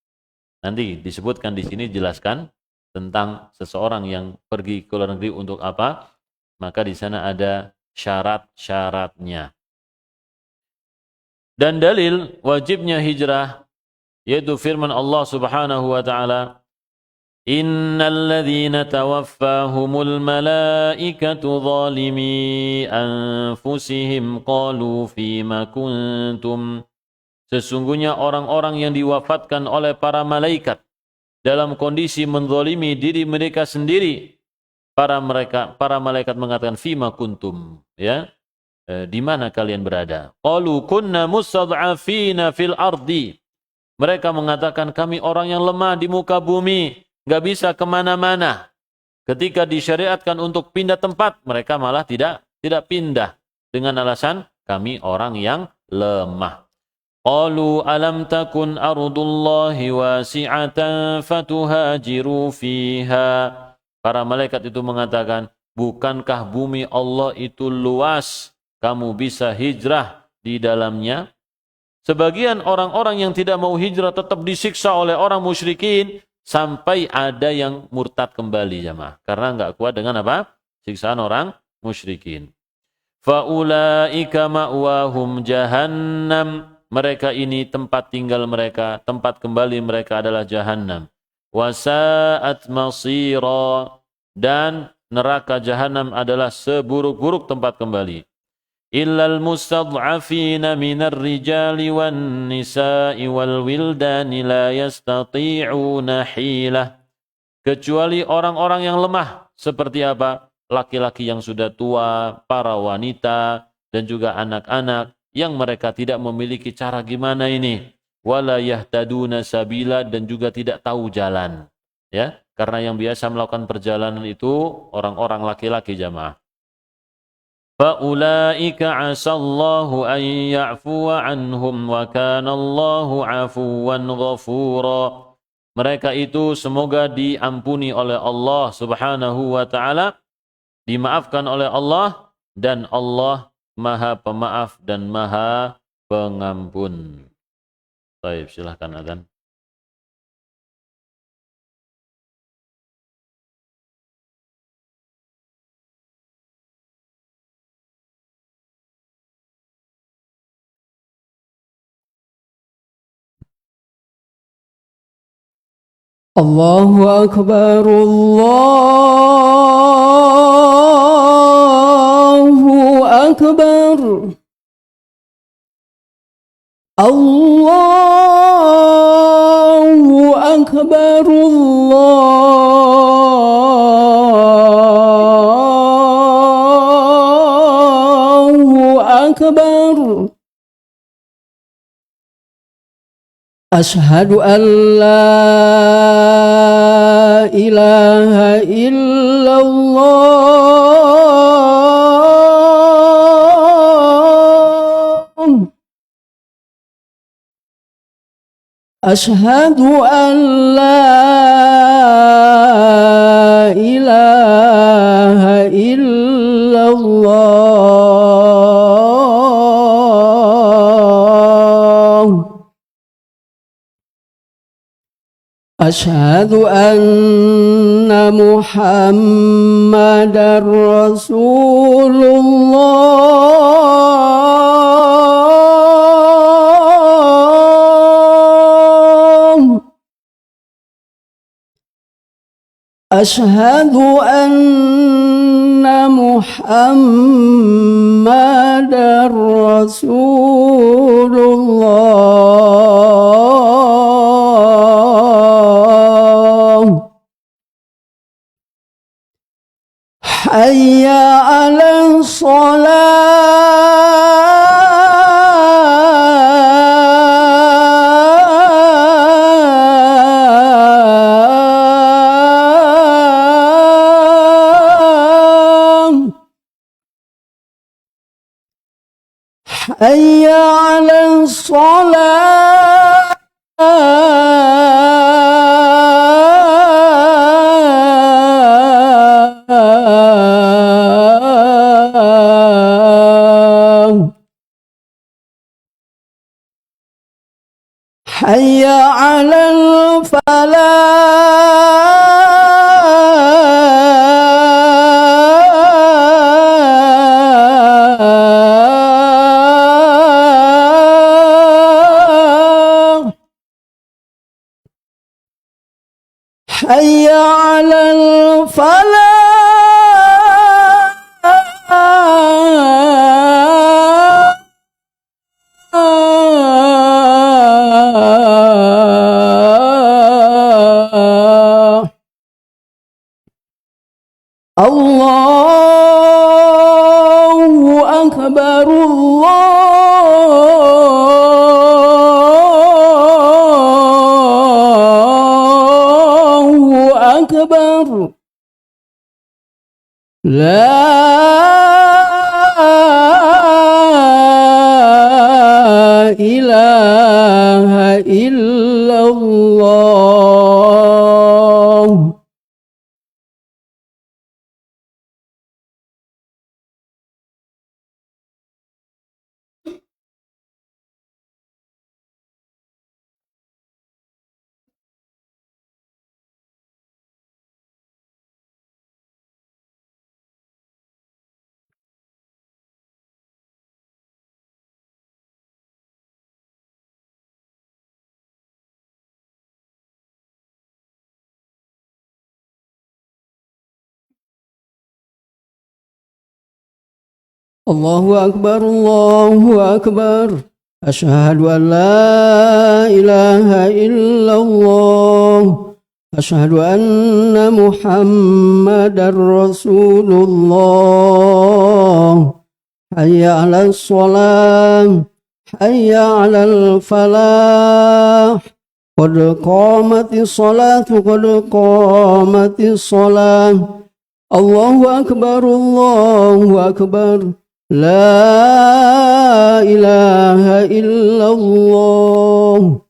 Nanti disebutkan di sini jelaskan tentang seseorang yang pergi ke luar negeri untuk apa? Maka di sana ada syarat-syaratnya. Dan dalil wajibnya hijrah yaitu firman Allah Subhanahu wa taala, Innal ladzina tawaffahumul malaikatu zalimi anfusihim qalu fima kuntum. Sesungguhnya orang-orang yang diwafatkan oleh para malaikat dalam kondisi menzalimi diri mereka sendiri, para malaikat mengatakan fima kuntum, ya, di mana kalian berada? Qalu kunna mustad'afina fil ardi. Mereka mengatakan kami orang yang lemah di muka bumi, nggak bisa kemana-mana. Ketika disyariatkan untuk pindah tempat, mereka malah tidak pindah dengan alasan kami orang yang lemah. Qalu alam takun ardullahi wasi'atan fatuhajiru fiha. Para malaikat itu mengatakan, bukankah bumi Allah itu luas, kamu bisa hijrah di dalamnya? Sebagian orang-orang yang tidak mau hijrah tetap disiksa oleh orang musyrikin sampai ada yang murtad kembali jamaah. Karena enggak kuat dengan apa? Siksaan orang musyrikin. Faulaika ma'wahum jahannam. Mereka ini tempat tinggal mereka, tempat kembali mereka adalah jahannam. Wasa'at masira. Dan neraka jahannam adalah seburuk-buruk tempat kembali. Illal mustad'afina minar rijali wan nisa'i wal wildani la yastati'una hilah. Kecuali orang-orang yang lemah. Seperti apa? Laki-laki yang sudah tua, para wanita, dan juga anak-anak yang mereka tidak memiliki cara gimana ini. Wala yahtaduna sabila, dan juga tidak tahu jalan. Ya, karena yang biasa melakukan perjalanan itu orang-orang laki-laki jamaah. Faulaika 'asallahu an ya'fuwa 'anhum wa kana Allahu 'afuwan ghafura. Mereka itu semoga diampuni oleh Allah Subhanahu wa taala, dimaafkan oleh Allah, dan Allah Maha Pemaaf dan Maha Pengampun. Baik, silahkan adzan. Allahu Akbar, Allahu Akbar. Allahu Akbar, Allahu Akbar. Ashhadu an la ilaha illallah أشهد أن لا إله إلا الله. أشهد أن محمدًا رسول الله. أشهد أن محمدًا رسول الله. حي على الصلاة. حي على الصلاة. حي على الفلاح. حي على الفلاح. الله أكبر الله أكبر. لا إله إلا الله. الله أكبر الله أكبر. أشهد أن لا إله إلا الله. أشهد أن محمدًا رسول الله. حي على الصلاة. حي على الفلاح. قد قامت الصلاة قد قامت الصلاة. الله أكبر الله أكبر. لا إله إلا الله.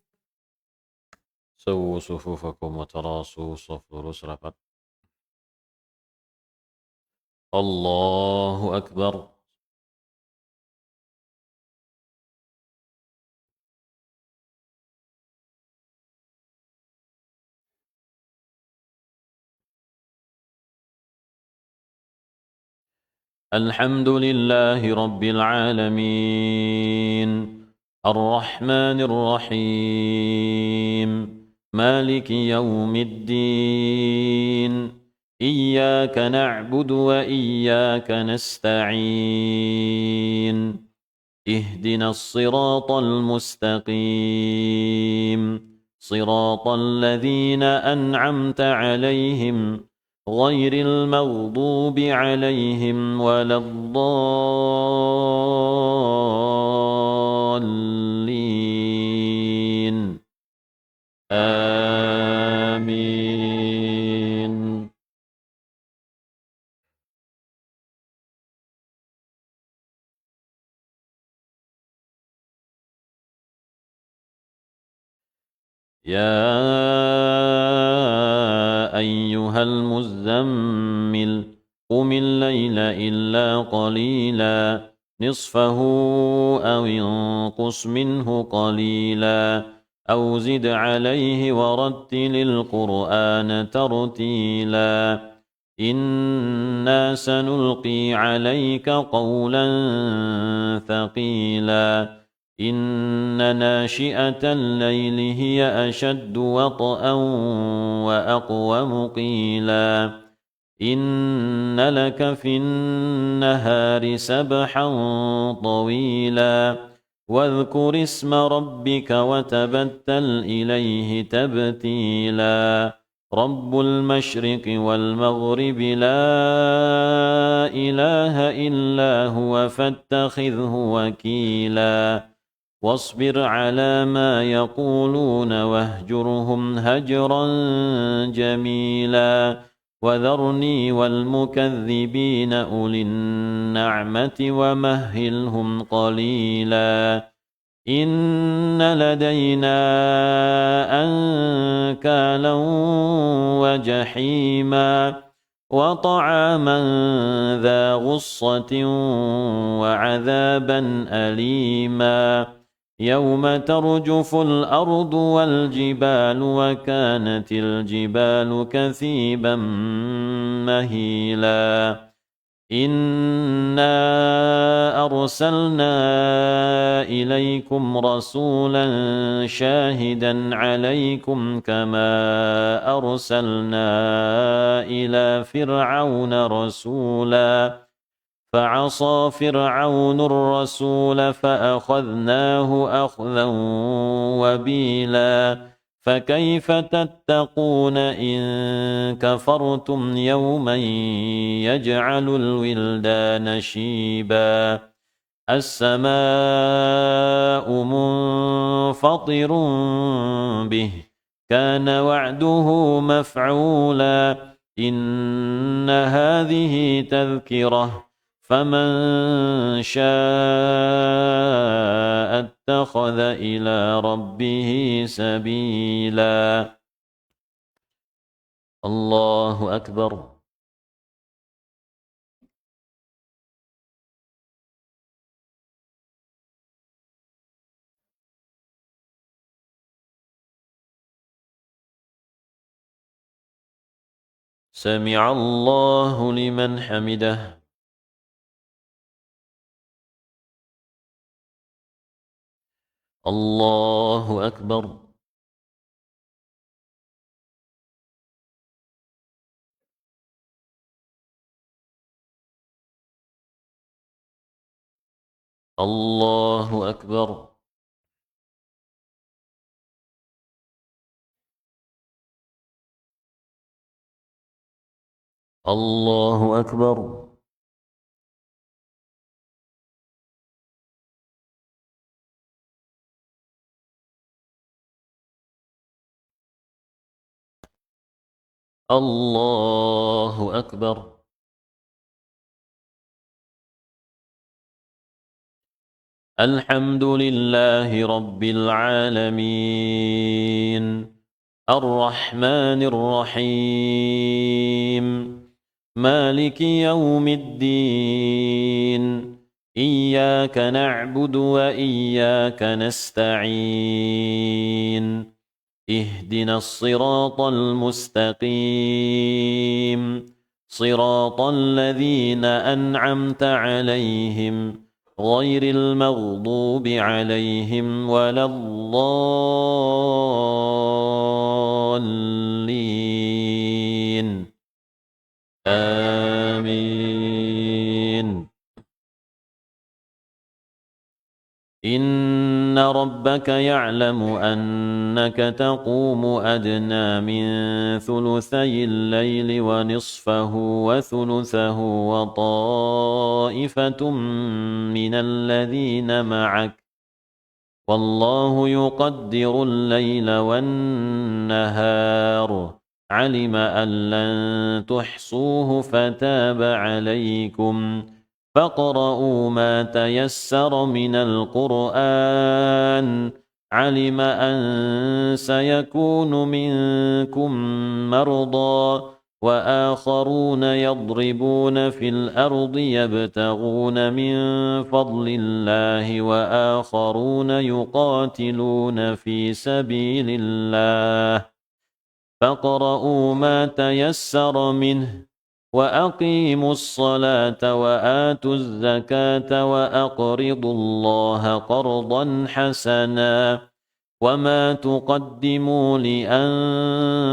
سووا صفوفكم وتراصوا صف lurus rapat. الله أكبر. الحمد لله رب العالمين الرحمن الرحيم مالك يوم الدين إياك نعبد وإياك نستعين اهدنا الصراط المستقيم صراط الذين أنعمت عليهم غير المغضوب عليهم ولا الضالين آمين. يا أيها المزمل قم الليل إلا قليلا نصفه أو انقص منه قليلا أو زد عليه ورتل القرآن ترتيلا إنا سنلقي عليك قولا ثقيلا إن ناشئة الليل هي أشد وطئا وأقوم قيلا إن لك في النهار سبحا طويلا واذكر اسم ربك وتبتل إليه تبتيلا رب المشرق والمغرب لا إله إلا هو فاتخذه وكيلا واصبر على ما يقولون واهجرهم هجرا جميلا وذرني والمكذبين أولي النعمة ومهلهم قليلا إن لدينا أنكالا وجحيما وطعاما ذا غصة وعذابا أليما يوم ترجف الأرض والجبال وكانت الجبال كثيبا مهيلا إنا أرسلنا إليكم رسولا شاهدا عليكم كما أرسلنا إلى فرعون رسولا فعصى فرعون الرسول فأخذناه أخذا وبيلا فكيف تتقون إن كفرتم يوما يجعل الولدان شيبا السماء منفطر به كان وعده مفعولا إن هذه تذكرة فمن شاء اتخذ إلى ربه سبيلا الله أكبر سمع الله لمن حمده الله أكبر الله أكبر الله أكبر الله أكبر الحمد لله رب العالمين الرحمن الرحيم مالك يوم الدين إياك نعبد وإياك نستعين اهدنا الصراط المستقيم صراط الذين أنعمت عليهم غير المغضوب عليهم ولا الضالين آمين إن ربك يعلم أنك تقوم أدنى من ثلثي الليل ونصفه وثلثه وطائفة من الذين معك والله يقدر الليل والنهار علم أن لن تحصوه فتاب عليكم فاقرؤوا ما تيسر من القرآن علم أن سيكون منكم مرضى وآخرون يضربون في الأرض يبتغون من فضل الله وآخرون يقاتلون في سبيل الله فاقرؤوا ما تيسر منه وأقيموا الصلاة وآتوا الزكاة وأقرضوا الله قرضا حسنا وما تقدموا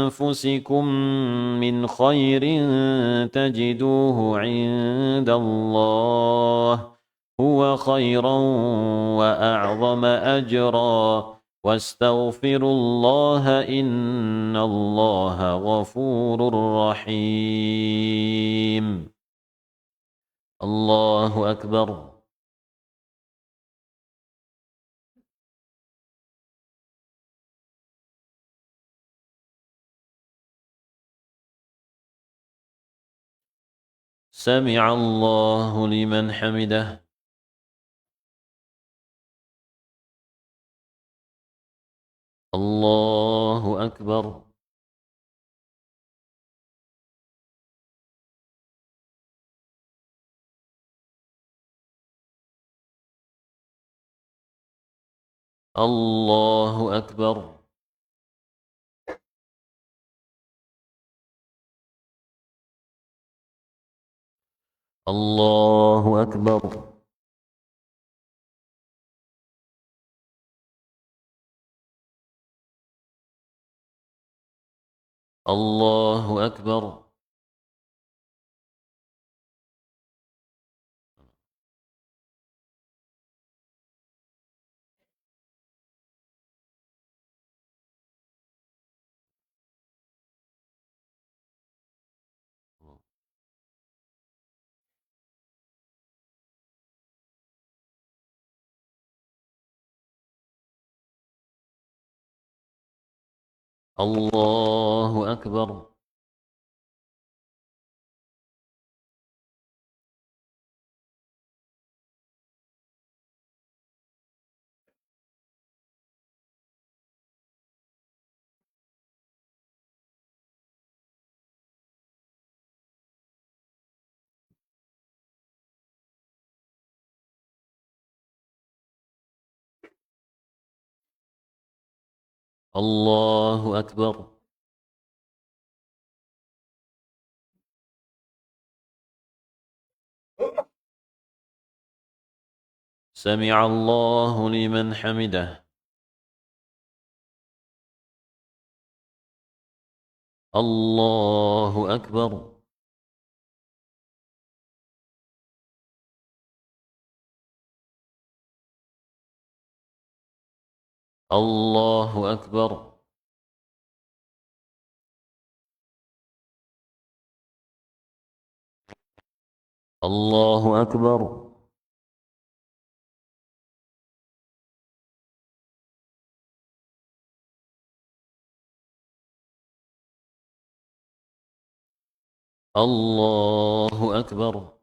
لأنفسكم من خير تجدوه عند الله هو خيرا وأعظم أجرا واستغفروا الله إن الله غفور رحيم الله أكبر سمع الله لمن حمده الله أكبر الله أكبر الله أكبر الله أكبر الله أكبر الله أكبر سمع الله لمن حمده الله أكبر الله أكبر الله أكبر الله أكبر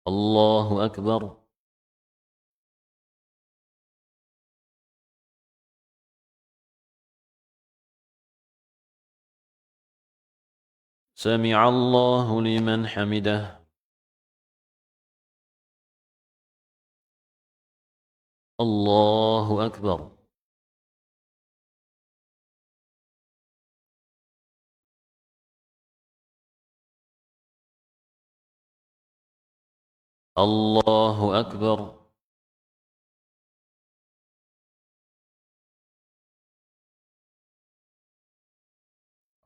الله أكبر سمع الله لمن حمده الله أكبر الله أكبر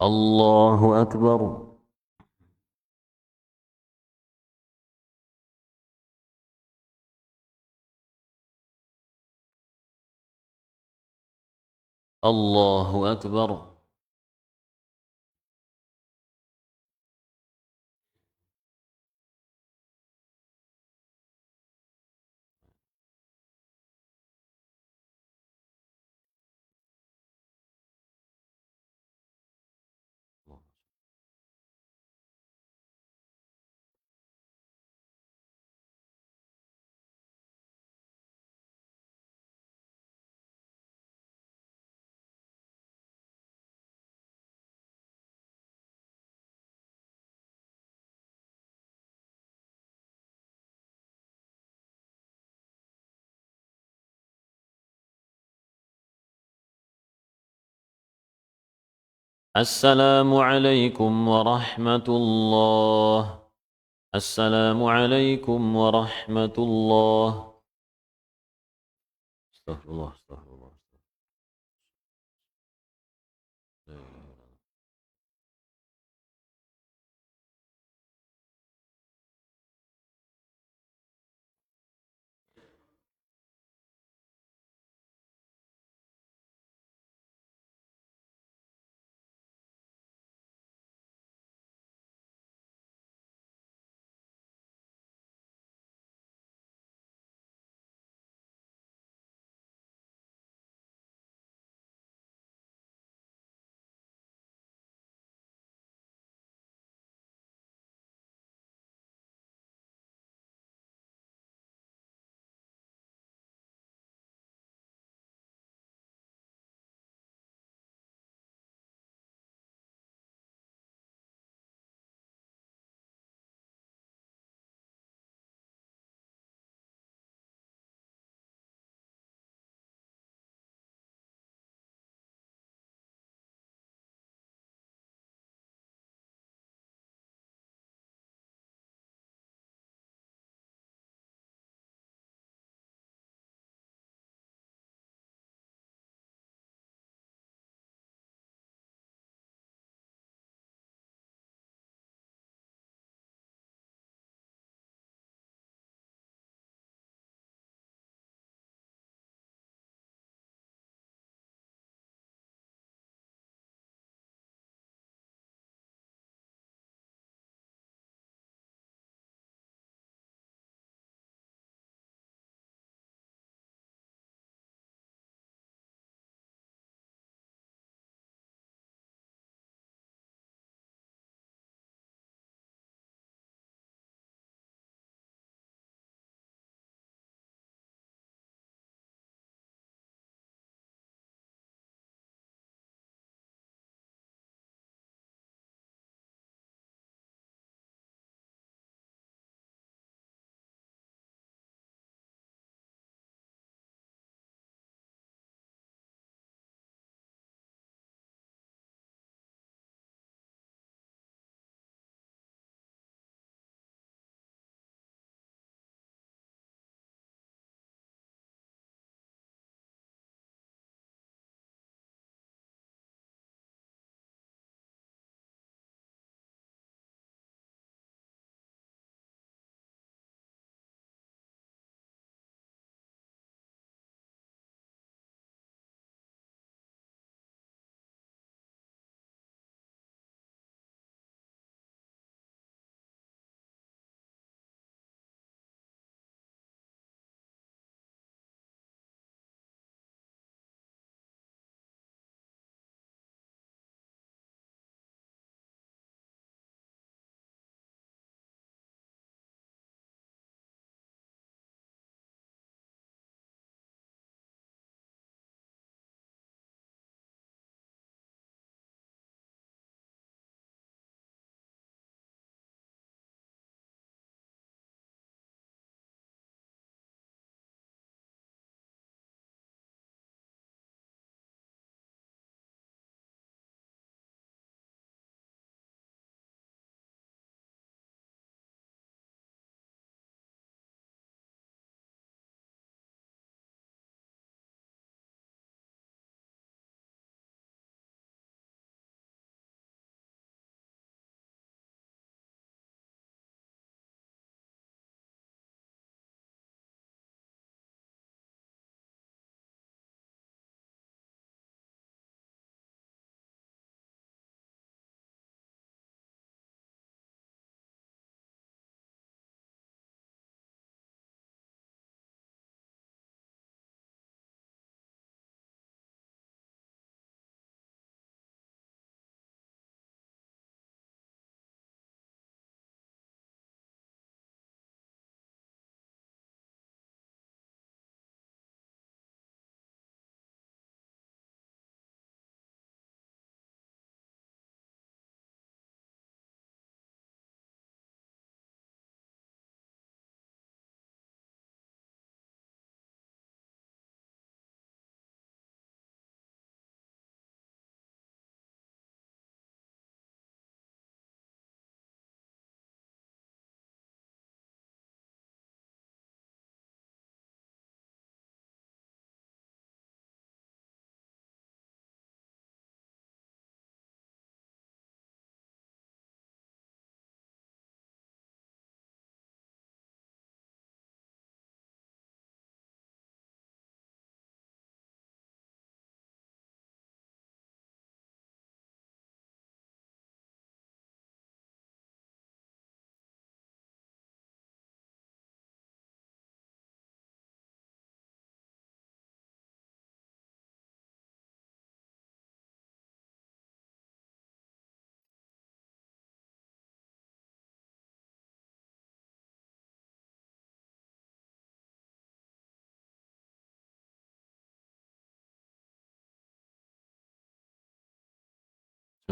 الله أكبر الله أكبر السلام عليكم ورحمة الله. السلام عليكم ورحمة الله. استغفر الله استغفر الله.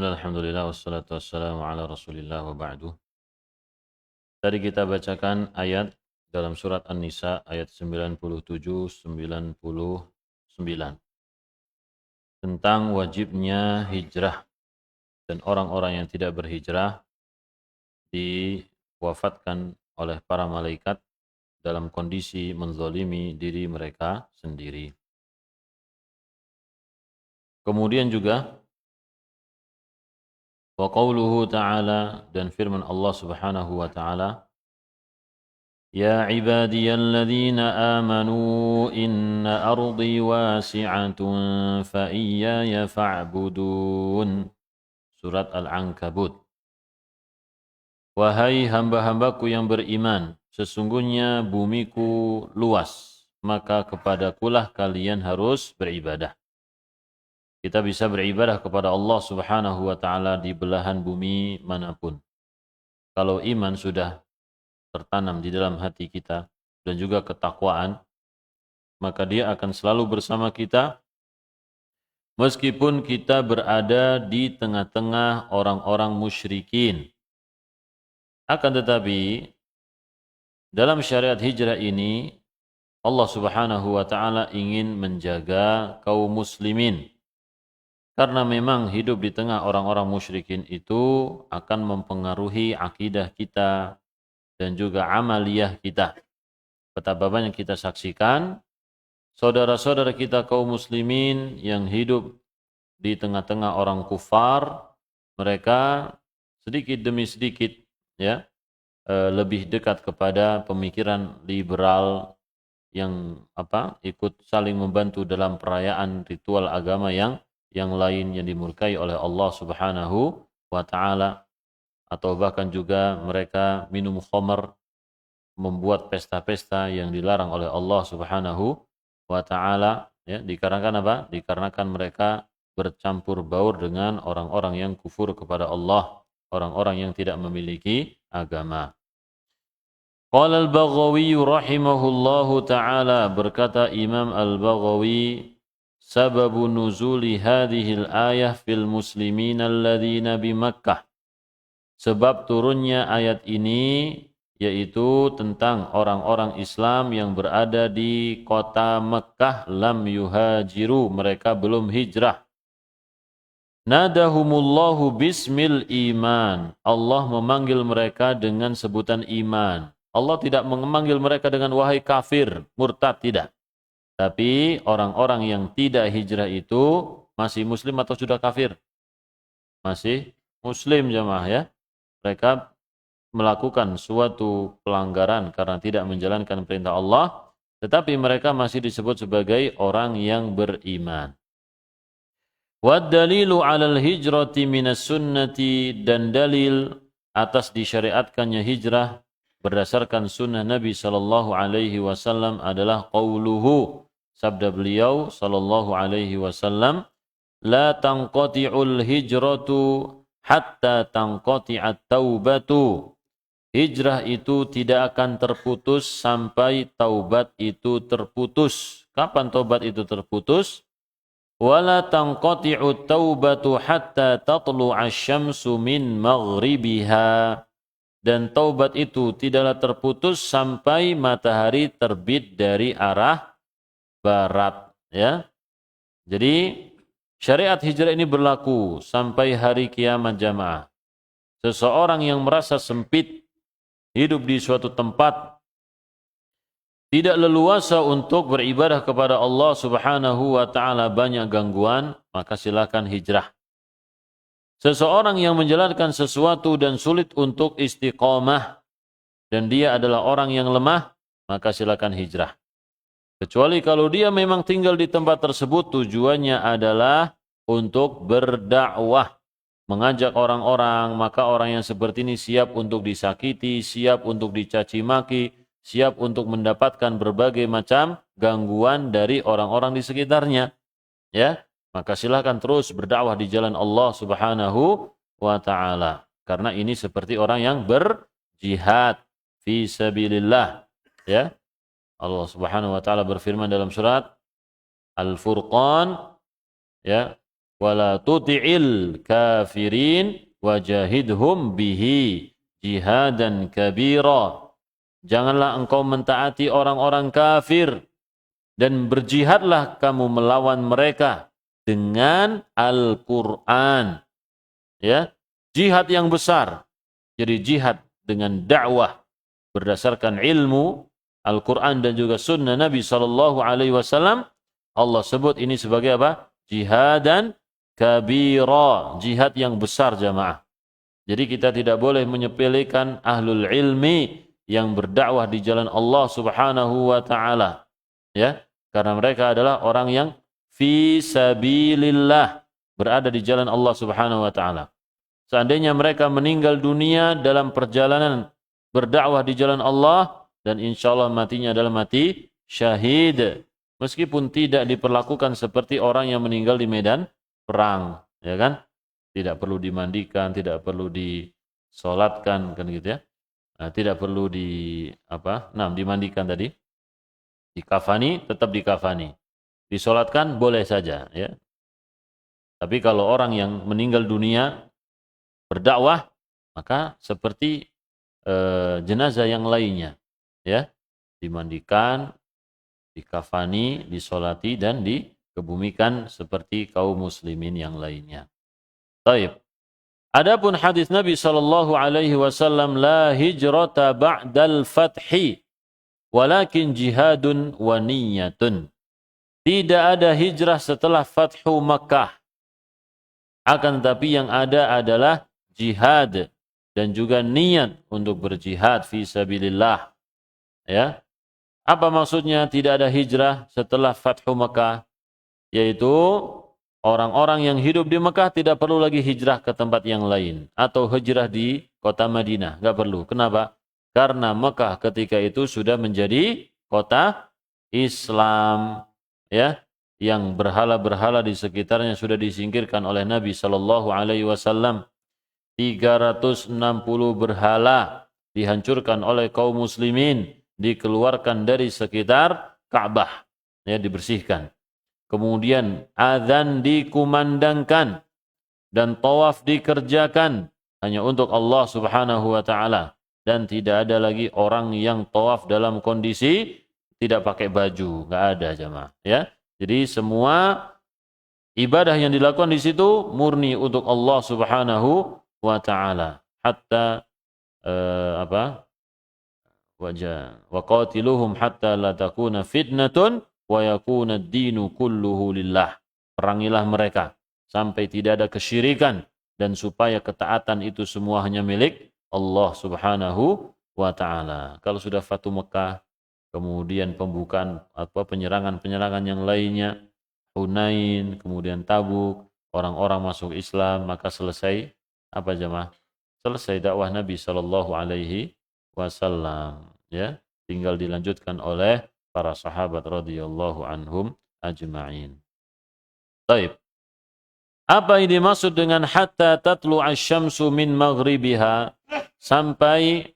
Alhamdulillah wassalatu wassalamu ala Rasulillah wa ba'du. Tadi kita bacakan ayat dalam surat An-Nisa ayat 97-99 tentang wajibnya hijrah dan orang-orang yang tidak berhijrah diwafatkan oleh para malaikat dalam kondisi menzalimi diri mereka sendiri. Kemudian juga wa qauluhu ta'ala, dan firman Allah Subhanahu wa ta'ala, ya ibadiyalladzina amanu inna ardi wasi'atun fa iyaya fa'budun. Surat Al-Ankabut. Wahai hamba-hambaku yang beriman, sesungguhnya bumiku luas, maka kepadakulah kalian harus beribadah. Kita bisa beribadah kepada Allah Subhanahu wa ta'ala di belahan bumi manapun. Kalau iman sudah tertanam di dalam hati kita dan juga ketakwaan, maka dia akan selalu bersama kita meskipun kita berada di tengah-tengah orang-orang musyrikin. Akan tetapi dalam syariat hijrah ini Allah Subhanahu wa ta'ala ingin menjaga kaum muslimin. Karena memang hidup di tengah orang-orang musyrikin itu akan mempengaruhi akidah kita dan juga amaliyah kita. Betapa banyak kita saksikan saudara-saudara kita kaum muslimin yang hidup di tengah-tengah orang kufar, mereka sedikit demi sedikit ya lebih dekat kepada pemikiran liberal yang ikut saling membantu dalam perayaan ritual agama yang lain yang dimurkai oleh Allah Subhanahu wa ta'ala, atau bahkan juga mereka minum khamar, membuat pesta-pesta yang dilarang oleh Allah Subhanahu wa ta'ala, ya, dikarenakan apa? Dikarenakan mereka bercampur baur dengan orang-orang yang kufur kepada Allah, orang-orang yang tidak memiliki agama. Qala al-Baghawi rahimahullahu ta'ala, berkata Imam al-Baghawi, sababu nuzuli hadhil ayah fil muslimin alladhina bi Makkah. Sebab turunnya ayat ini yaitu tentang orang-orang Islam yang berada di kota Mekkah, lam yuhajiru, mereka belum hijrah. Nadahumullahu bismil iman. Allah memanggil mereka dengan sebutan iman. Allah tidak memanggil mereka dengan wahai kafir, murtad, tidak. Tapi orang-orang yang tidak hijrah itu masih muslim atau sudah kafir? Masih muslim jemaah ya. Mereka melakukan suatu pelanggaran karena tidak menjalankan perintah Allah, tetapi mereka masih disebut sebagai orang yang beriman. Wad dalilu 'alal hijrati minas sunnati, dan dalil atas disyariatkannya hijrah berdasarkan sunnah Nabi sallallahu alaihi wasallam adalah qauluhu, sabda beliau sallallahu alaihi wasallam, la tanqati'ul hijratu hatta tanqati'at taubatu. Hijrah itu tidak akan terputus sampai taubat itu terputus. Kapan taubat itu terputus? Wala tanqati'ut taubatu hatta tatlu'a syamsu min maghribiha. Dan taubat itu tidaklah terputus sampai matahari terbit dari arah barat, ya. Jadi syariat hijrah ini berlaku sampai hari kiamat jamaah. Seseorang yang merasa sempit hidup di suatu tempat, tidak leluasa untuk beribadah kepada Allah Subhanahu wa ta'ala, banyak gangguan, maka silakan hijrah. Seseorang yang menjalankan sesuatu dan sulit untuk istiqamah, dan dia adalah orang yang lemah, maka silakan hijrah. Kecuali kalau dia memang tinggal di tempat tersebut, tujuannya adalah untuk berdakwah, mengajak orang-orang, maka orang yang seperti ini siap untuk disakiti, siap untuk dicaci maki, siap untuk mendapatkan berbagai macam gangguan dari orang-orang di sekitarnya. Ya, maka silakan terus berdakwah di jalan Allah Subhanahu wa ta'ala. Karena ini seperti orang yang berjihad fi sabilillah. Ya, Allah Subhanahu wa ta'ala berfirman dalam surat Al-Furqan, ya, wala tuti'il kafirin wajahidhum bihi jihadan kabira. Janganlah engkau mentaati orang-orang kafir dan berjihadlah kamu melawan mereka dengan Al-Qur'an. Ya, jihad yang besar. Jadi jihad dengan dakwah berdasarkan ilmu Al-Qur'an dan juga sunnah Nabi sallallahu alaihi wasallam. Allah sebut ini sebagai apa? Jihadan kabira, jihad yang besar jamaah. Jadi kita tidak boleh menyepelekan ahlul ilmi yang berdakwah di jalan Allah Subhanahu wa taala. Ya, karena mereka adalah orang yang fi sabilillah, berada di jalan Allah Subhanahu wa taala. Seandainya mereka meninggal dunia dalam perjalanan berdakwah di jalan Allah, dan insyaallah matinya adalah mati syahid, meskipun tidak diperlakukan seperti orang yang meninggal di medan perang, ya kan? Tidak perlu dimandikan, tidak perlu disolatkan, kan gitu ya. Nah, tidak perlu dimandikan tadi, dikafani, tetap dikafani, disolatkan boleh saja, ya. Tapi kalau orang yang meninggal dunia berdakwah, maka seperti jenazah yang lainnya, ya, dimandikan, dikafani, disolati, dan dikebumikan seperti kaum muslimin yang lainnya. Taib. Adapun hadis Nabi sallallahu alaihi wasallam, la hijrata ba'dal fathi walakin jihadun wa niyyatun. Tidak ada hijrah setelah Fathu Makkah. Akan tetapi yang ada adalah jihad dan juga niat untuk berjihad fi sabilillah. Ya. Apa maksudnya tidak ada hijrah setelah Fathu Makkah? Yaitu orang-orang yang hidup di Mekah tidak perlu lagi hijrah ke tempat yang lain atau hijrah di kota Madinah, enggak perlu. Kenapa? Karena Mekah ketika itu sudah menjadi kota Islam, ya, yang berhala-berhala di sekitarnya sudah disingkirkan oleh Nabi sallallahu alaihi wasallam. 360 berhala dihancurkan oleh kaum muslimin, dikeluarkan dari sekitar Ka'bah, ya, dibersihkan. Kemudian azan dikumandangkan dan tawaf dikerjakan hanya untuk Allah Subhanahu wa taala, dan tidak ada lagi orang yang tawaf dalam kondisi tidak pakai baju, enggak ada jamaah, ya. Jadi semua ibadah yang dilakukan di situ murni untuk Allah Subhanahu wa taala. Hatta wa qatiluhum hatta la takuna fitnatun wa yakuna ad-dinu kulluhu lillah. Perangilah mereka sampai tidak ada kesyirikan dan supaya ketaatan itu semua hanya milik Allah Subhanahu wa taala. Kalau sudah Fathu Mekah, kemudian pembukaan atau penyerangan-penyerangan yang lainnya, Hunain, kemudian Tabuk, orang-orang masuk Islam, maka selesai apa jemaah? Selesai dakwah Nabi sallallahu alaihi wasallam, ya. Tinggal dilanjutkan oleh para sahabat radhiyallahu anhum ajma'in. Baik. Apa yang dimaksud dengan hatta tatlu'a asy-syamsu min maghribiha, sampai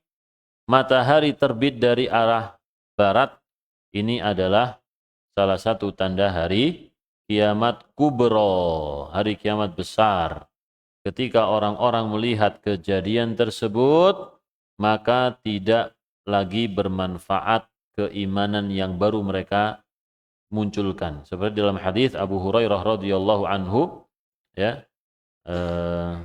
matahari terbit dari arah barat? Ini adalah salah satu tanda hari kiamat kubro, hari kiamat besar. Ketika orang-orang melihat kejadian tersebut, maka tidak lagi bermanfaat keimanan yang baru mereka munculkan. Seperti dalam hadis Abu Hurairah radhiyallahu anhu, ya,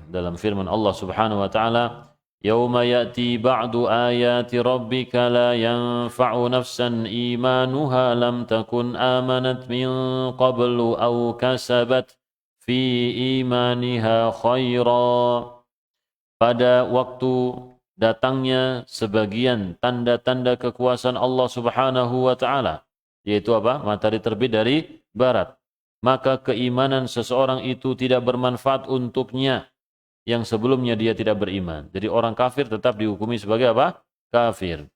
dalam firman Allah Subhanahu wa taala, "Yauma ya'ti ba'du ayati rabbika la yanfa'u nafsan imanuha lam takun amanat min qablu aw kasabat fi imaniha khaira." Pada waktu datangnya sebagian tanda-tanda kekuasaan Allah Subhanahu wa taala, yaitu apa? Matahari terbit dari barat. Maka keimanan seseorang itu tidak bermanfaat untuknya yang sebelumnya dia tidak beriman. Jadi orang kafir tetap dihukumi sebagai apa? Kafir.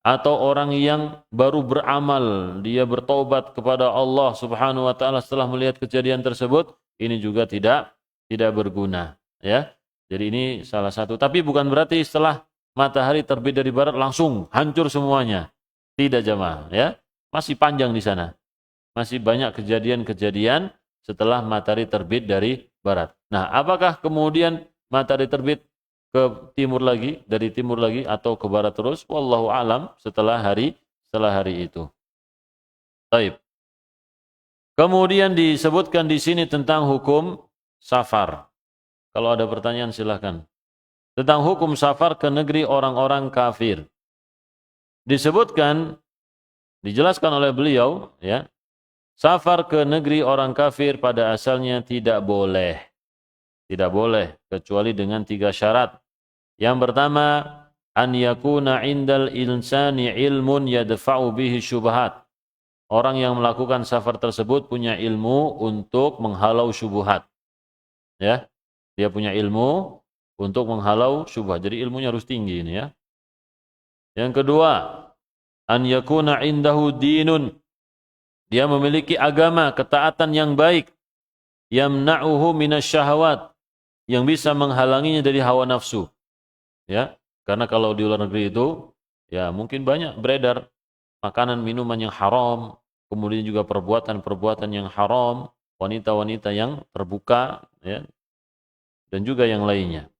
Atau orang yang baru beramal, dia bertaubat kepada Allah Subhanahu wa taala setelah melihat kejadian tersebut, ini juga tidak berguna, ya. Jadi ini salah satu, tapi bukan berarti setelah matahari terbit dari barat langsung hancur semuanya. Tidak jemaah, ya. Masih panjang di sana. Masih banyak kejadian-kejadian setelah matahari terbit dari barat. Nah, apakah kemudian matahari terbit ke timur lagi, dari timur lagi, atau ke barat terus? Wallahu alam, setelah hari itu. Baik. Kemudian disebutkan di sini tentang hukum safar. Kalau ada pertanyaan silahkan. Tentang hukum safar ke negeri orang-orang kafir. Disebutkan, dijelaskan oleh beliau, ya, safar ke negeri orang kafir pada asalnya tidak boleh. Tidak boleh, kecuali dengan 3 syarat. Yang pertama, an yakuna indal insani ilmun yadfa'u bihi syubhat. Orang yang melakukan safar tersebut punya ilmu untuk menghalau syubhat. Ya, dia punya ilmu untuk menghalau syubhat. Jadi ilmunya harus tinggi ini ya. Yang kedua, an yakuna indahu dinun. Dia memiliki agama, ketaatan yang baik. Yamna'uhu minasyahawat. Yang bisa menghalanginya dari hawa nafsu. Ya, karena kalau di luar negeri itu ya mungkin banyak beredar makanan minuman yang haram, kemudian juga perbuatan-perbuatan yang haram, wanita-wanita yang terbuka, ya, dan juga yang lainnya.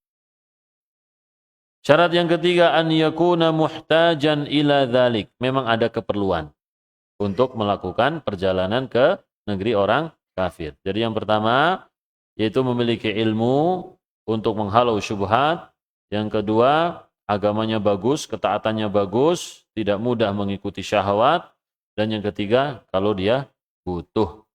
Syarat yang ketiga, an yakuna muhtajan ila dzalik. Memang ada keperluan untuk melakukan perjalanan ke negeri orang kafir. Jadi yang pertama yaitu memiliki ilmu untuk menghalau syubhat. Yang kedua, agamanya bagus, ketaatannya bagus, tidak mudah mengikuti syahwat. Dan yang ketiga, kalau dia butuh.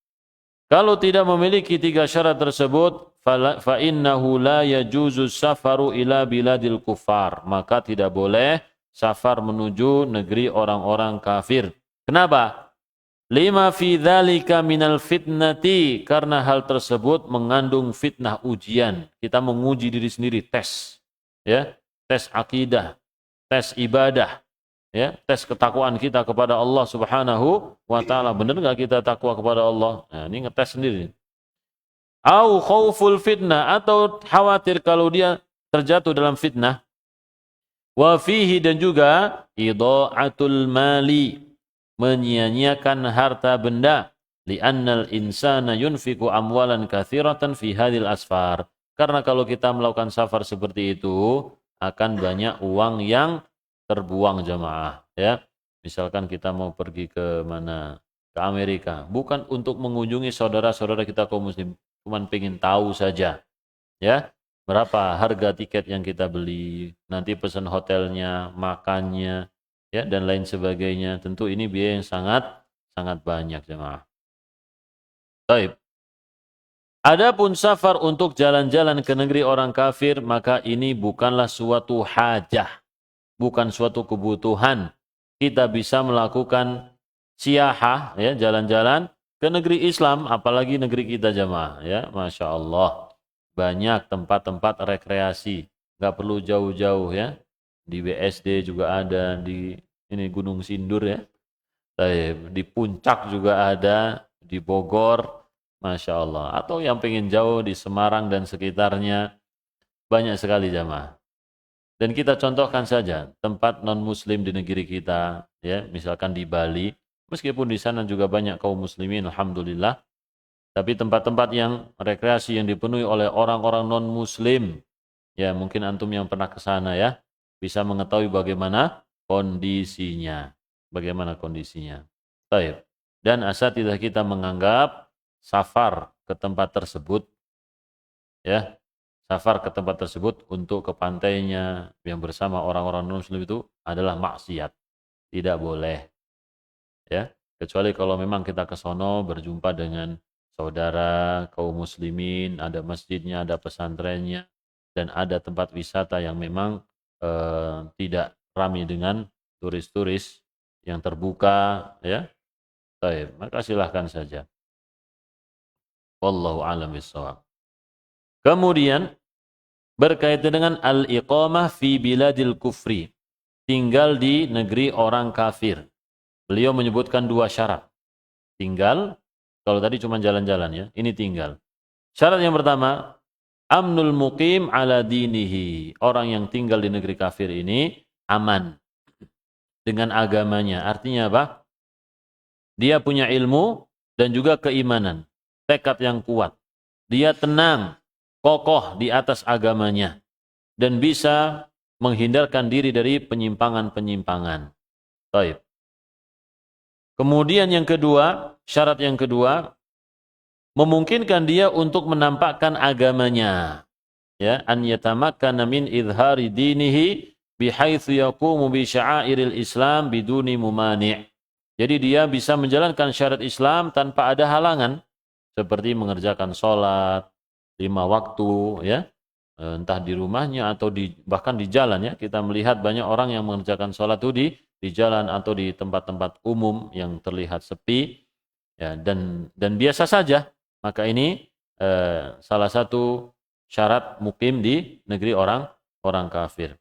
Kalau tidak memiliki 3 syarat tersebut, fa innahu la yajuzu safaru ila biladil kufar. Maka tidak boleh safar menuju negeri orang-orang kafir. Kenapa? Lima fi dzalika minal fitnati, karena hal tersebut mengandung fitnah, ujian. Kita menguji diri sendiri, tes. Ya, tes akidah, tes ibadah, ya, tes ketakwaan kita kepada Allah Subhanahu wa taala. Benar enggak kita takwa kepada Allah? Nah, ini ngetes sendiri. Au khauful fitnah, atau khawatir kalau dia terjatuh dalam fitnah. Wa fihi, dan juga idha'atul mali, menyia-nyiakan harta benda. Li'annal insana yunfiku amwalan katsiratan fi hadhil asfar. Karena kalau kita melakukan safar seperti itu, akan banyak uang yang terbuang jamaah. Ya, misalkan kita mau pergi ke mana? Ke Amerika. Bukan untuk mengunjungi saudara-saudara kita kaum muslim. Cuman pengen tahu saja. Ya, berapa harga tiket yang kita beli. Nanti pesan hotelnya, makannya, ya, dan lain sebagainya. Tentu ini biaya yang sangat banyak jamaah. Baik. Adapun safar untuk jalan-jalan ke negeri orang kafir, maka ini bukanlah suatu hajah, bukan suatu kebutuhan. Kita bisa melakukan siyahah, ya, jalan-jalan ke negeri Islam, apalagi negeri kita jamaah, ya, masya Allah, banyak tempat-tempat rekreasi, nggak perlu jauh-jauh, ya, di BSD juga ada, di ini Gunung Sindur, ya, di Puncak juga ada, di Bogor. Masya Allah. Atau yang pengen jauh di Semarang dan sekitarnya, banyak sekali jamaah. Dan kita contohkan saja tempat non-muslim di negeri kita, ya, misalkan di Bali, meskipun di sana juga banyak kaum muslimin, alhamdulillah. Tapi tempat-tempat yang rekreasi yang dipenuhi oleh orang-orang non-muslim, ya, mungkin antum yang pernah ke sana, ya, bisa mengetahui bagaimana kondisinya. Baik. Dan asatidzah kita menganggap safar ke tempat tersebut, ya, safar ke tempat tersebut untuk ke pantainya yang bersama orang-orang non-muslim itu adalah maksiat, tidak boleh, ya, kecuali kalau memang kita ke sono berjumpa dengan saudara kaum muslimin, ada masjidnya, ada pesantrennya, dan ada tempat wisata yang memang tidak ramai dengan turis-turis yang terbuka, ya. Baik, maka silahkan saja. Wallahu a'lam bishawab. Kemudian berkaitan dengan al-iqamah fi biladil kufri, tinggal di negeri orang kafir. Beliau menyebutkan 2 syarat. Tinggal, kalau tadi cuma jalan-jalan, ya, ini tinggal. Syarat yang pertama, amnul muqim ala dinihi. Orang yang tinggal di negeri kafir ini aman dengan agamanya. Artinya apa? Dia punya ilmu dan juga keimanan. tekad yang kuat. Dia tenang, kokoh di atas agamanya, dan bisa menghindarkan diri dari penyimpangan-penyimpangan. Baik. Kemudian yang kedua, syarat yang kedua, memungkinkan dia untuk menampakkan agamanya. Ya, an yatamakkana min izhari dinihi bihaitsu yaqumu bi sya'airil Islam biduni mumani'. Jadi dia bisa menjalankan syariat Islam tanpa ada halangan, seperti mengerjakan sholat 5 waktu, ya, entah di rumahnya atau bahkan di jalan, ya. Kita melihat banyak orang yang mengerjakan sholat itu di jalan atau di tempat-tempat umum yang terlihat sepi, ya, dan biasa saja. Maka ini salah satu syarat mukim di negeri orang kafir.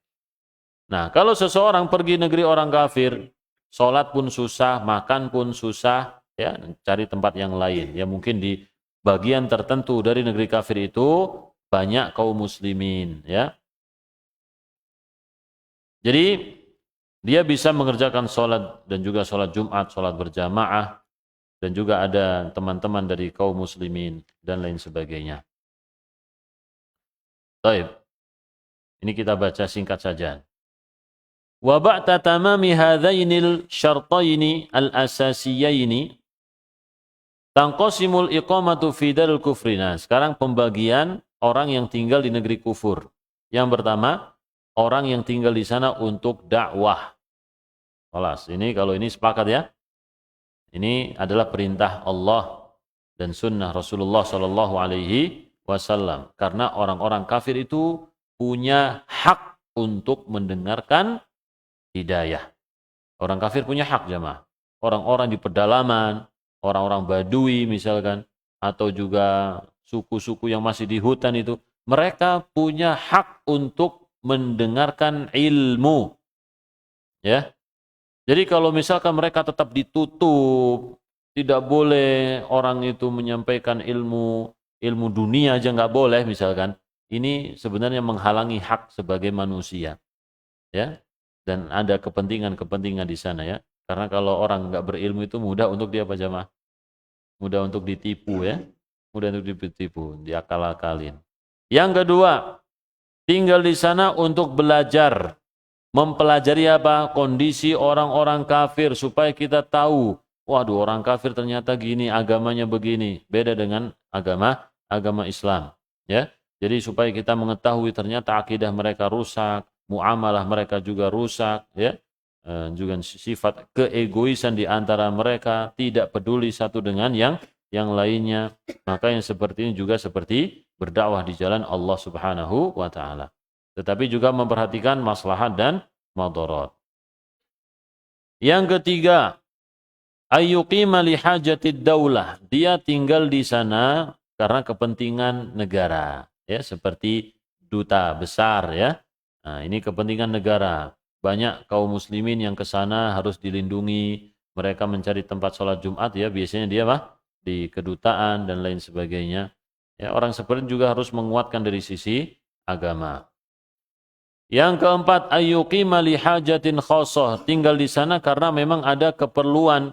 Nah, kalau seseorang pergi negeri orang kafir, sholat pun susah, makan pun susah, ya, cari tempat yang lain. Ya, mungkin di bagian tertentu dari negeri kafir itu banyak kaum muslimin, ya. Jadi dia bisa mengerjakan sholat dan juga sholat Jumat, sholat berjamaah, dan juga ada teman-teman dari kaum muslimin dan lain sebagainya. Baik. Ini kita baca singkat saja. Wa ba'da tamami hadzainil syartaini al-asasiyaini tanqasimul iqamatu fi daril kufri. Nah, sekarang pembagian orang yang tinggal di negeri kufur. Yang pertama, orang yang tinggal di sana untuk dakwah. Kelas. Kalau ini sepakat, ya. Ini adalah perintah Allah dan sunnah Rasulullah sallallahu alaihi wasallam. Karena orang-orang kafir itu punya hak untuk mendengarkan hidayah. Orang kafir punya hak, jamaah. Orang-orang di pedalaman, orang-orang Badui misalkan, atau juga suku-suku yang masih di hutan itu, mereka punya hak untuk mendengarkan ilmu. Ya. Jadi kalau misalkan mereka tetap ditutup, tidak boleh orang itu menyampaikan ilmu dunia aja nggak boleh misalkan, ini sebenarnya menghalangi hak sebagai manusia. Ya. Dan ada kepentingan-kepentingan di sana, ya. Karena kalau orang nggak berilmu itu mudah untuk dia apa, jamaah? Mudah untuk ditipu, ya. Mudah untuk ditipu, diakal-akalin. Yang kedua, tinggal di sana untuk belajar. Mempelajari apa? Kondisi orang-orang kafir supaya kita tahu, waduh, orang kafir ternyata gini, agamanya begini, beda dengan agama Islam, ya. Jadi supaya kita mengetahui ternyata akidah mereka rusak, muamalah mereka juga rusak, ya. Juga sifat keegoisan di antara mereka, tidak peduli satu dengan yang lainnya. Maka yang seperti ini juga seperti berdakwah di jalan Allah Subhanahu wa taala. Tetapi juga memperhatikan maslahat dan madarat. Yang ketiga, ayyuqima li hajatid daulah. Dia tinggal di sana karena kepentingan negara, ya, seperti duta besar, ya. Nah, ini kepentingan negara. Banyak kaum muslimin yang ke sana harus dilindungi. Mereka mencari tempat sholat Jumat, ya, biasanya dia di kedutaan dan lain sebagainya. Ya, orang seperti itu juga harus menguatkan dari sisi agama. Yang keempat, ayyuqima li hajatin khassah. Tinggal di sana karena memang ada keperluan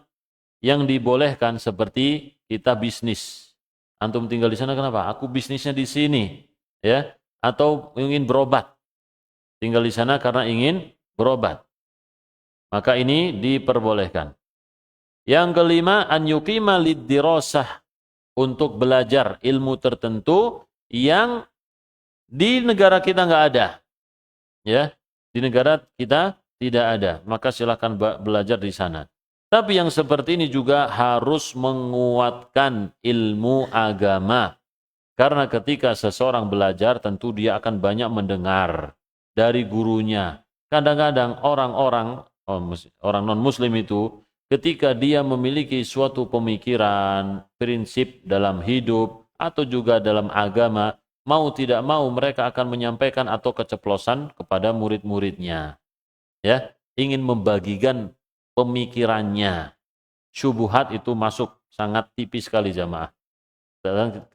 yang dibolehkan, seperti kita bisnis. Antum tinggal di sana kenapa? Aku bisnisnya di sini, ya. Atau ingin berobat. Tinggal di sana karena ingin berobat. Maka ini diperbolehkan. Yang kelima, an yuqima lid-dirasah, untuk belajar ilmu tertentu yang di negara kita nggak ada. Ya, di negara kita tidak ada, maka silakan belajar di sana. Tapi yang seperti ini juga harus menguatkan ilmu agama. Karena ketika seseorang belajar, tentu dia akan banyak mendengar dari gurunya. Kadang-kadang orang non-muslim itu, ketika dia memiliki suatu pemikiran, prinsip dalam hidup, atau juga dalam agama, mau tidak mau mereka akan menyampaikan atau keceplosan kepada murid-muridnya. Ya, ingin membagikan pemikirannya. Syubhat itu masuk sangat tipis sekali, jamaah.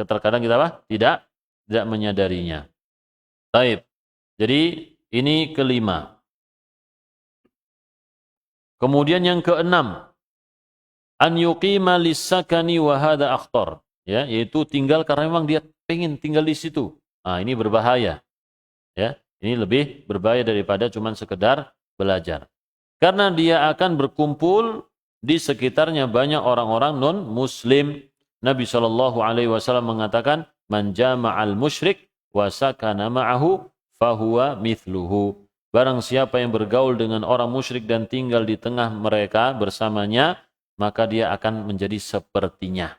Terkadang kita tidak menyadarinya. Baik. Jadi ini kelima. Kemudian yang keenam, an yuqima lis-sakani wa hadha akhtar. ya, yaitu tinggal karena memang dia pengen tinggal di situ. Nah, ini berbahaya. Ya, ini lebih berbahaya daripada cuman sekedar belajar. Karena dia akan berkumpul di sekitarnya banyak orang-orang non-muslim. Nabi Shallallahu Alaihi Wasallam mengatakan, "Man jama'al musyrik wa sakana ma'ahu fahuwa mithluhu." Barang siapa yang bergaul dengan orang musyrik dan tinggal di tengah mereka bersamanya, maka dia akan menjadi sepertinya.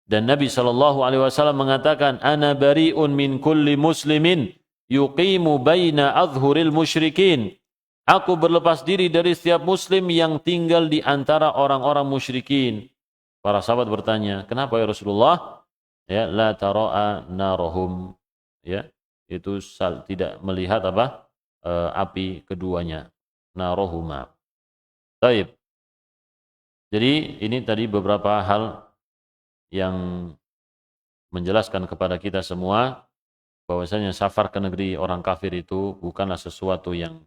Dan Nabi Shallallahu Alaihi Wasallam mengatakan, "Ana bari'un min kulli muslimin yuqimu baina adhuril musyrikin." Aku berlepas diri dari setiap muslim yang tinggal di antara orang-orang musyrikin. Para sahabat bertanya, kenapa ya Rasulullah? Ya, la tara'a narahum. Ya, itu tidak melihat apa? Api keduanya. Narohuma. Taib. Jadi ini tadi beberapa hal yang menjelaskan kepada kita semua bahwasanya safar ke negeri orang kafir itu bukanlah sesuatu yang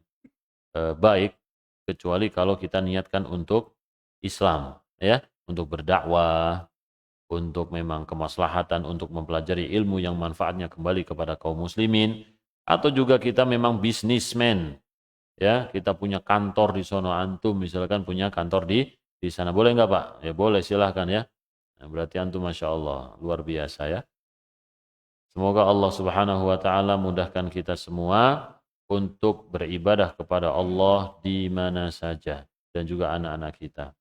baik kecuali kalau kita niatkan untuk Islam, ya, untuk berdakwah, untuk memang kemaslahatan, untuk mempelajari ilmu yang manfaatnya kembali kepada kaum muslimin, atau juga kita memang bisnismen, ya, kita punya kantor di sono, antum misalkan punya kantor di sana, boleh nggak Pak? Ya boleh, silahkan ya. Nah, berarti antum masya Allah luar biasa ya. Semoga Allah Subhanahu wa taala mudahkan kita semua untuk beribadah kepada Allah di mana saja dan juga anak-anak kita.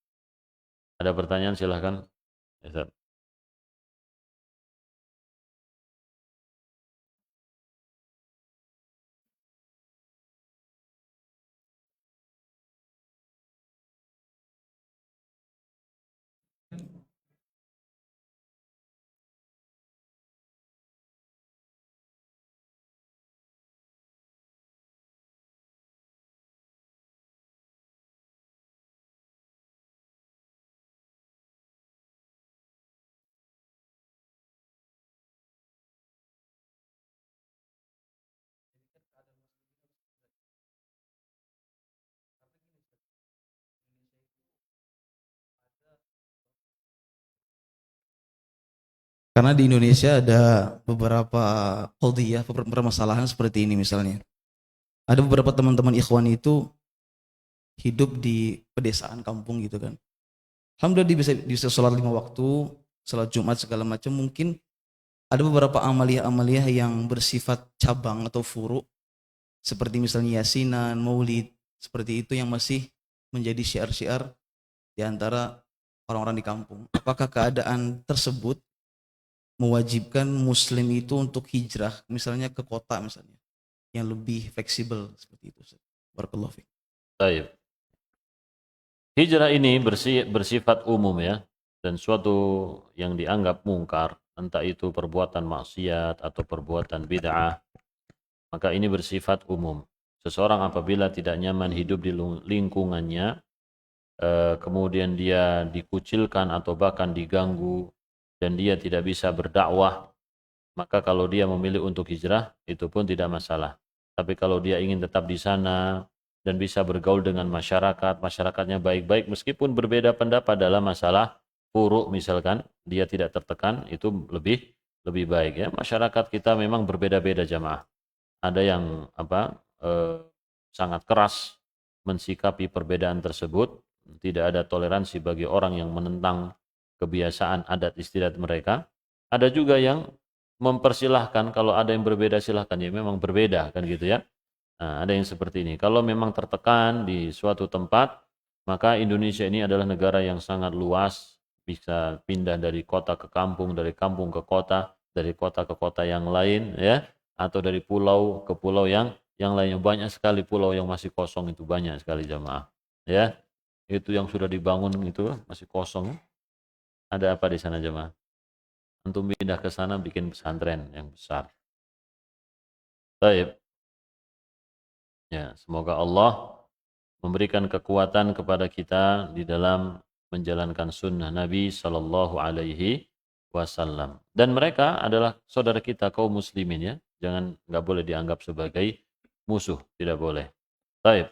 Ada pertanyaan silahkan. Ustaz. Karena di Indonesia ada beberapa qadhiyah, permasalahan seperti ini misalnya. Ada beberapa teman-teman ikhwan itu hidup di pedesaan kampung gitu kan. Alhamdulillah dia bisa sholat 5 waktu, sholat Jumat segala macam. Mungkin ada beberapa amaliyah-amaliyah yang bersifat cabang atau furu, seperti misalnya yasinan, maulid, seperti itu yang masih menjadi syiar-syiar di antara orang-orang di kampung. Apakah keadaan tersebut mewajibkan muslim itu untuk hijrah misalnya ke kota misalnya yang lebih fleksibel seperti itu? Barakallahu fiik. Baik. Hijrah ini bersifat umum ya, dan suatu yang dianggap mungkar, entah itu perbuatan maksiat atau perbuatan bid'ah, maka ini bersifat umum. Seseorang apabila tidak nyaman hidup di lingkungannya, kemudian dia dikucilkan atau bahkan diganggu, dan dia tidak bisa berdakwah, maka kalau dia memilih untuk hijrah, itu pun tidak masalah. Tapi kalau dia ingin tetap di sana, dan bisa bergaul dengan masyarakat, masyarakatnya baik-baik, meskipun berbeda pendapat dalam masalah furu' misalkan, dia tidak tertekan, itu lebih baik ya. Masyarakat kita memang berbeda-beda jamaah. Ada yang sangat keras mensikapi perbedaan tersebut, tidak ada toleransi bagi orang yang menentang kebiasaan adat istiadat mereka. Ada juga yang mempersilahkan kalau ada yang berbeda silahkan, ya memang berbeda kan gitu ya. Nah, ada yang seperti ini. Kalau memang tertekan di suatu tempat, maka Indonesia ini adalah negara yang sangat luas, bisa pindah dari kota ke kampung, dari kampung ke kota, dari kota ke kota yang lain ya, atau dari pulau ke pulau yang lainnya. Banyak sekali pulau yang masih kosong, itu banyak sekali jamaah. Ya. Itu yang sudah dibangun itu masih kosong. Ada apa di sana jamaah? Untuk pindah ke sana bikin pesantren yang besar. Baik. Ya, semoga Allah memberikan kekuatan kepada kita di dalam menjalankan sunnah Nabi Sallallahu Alaihi Wasallam. Dan mereka adalah saudara kita kaum muslimin ya. Nggak boleh dianggap sebagai musuh, tidak boleh. Baik.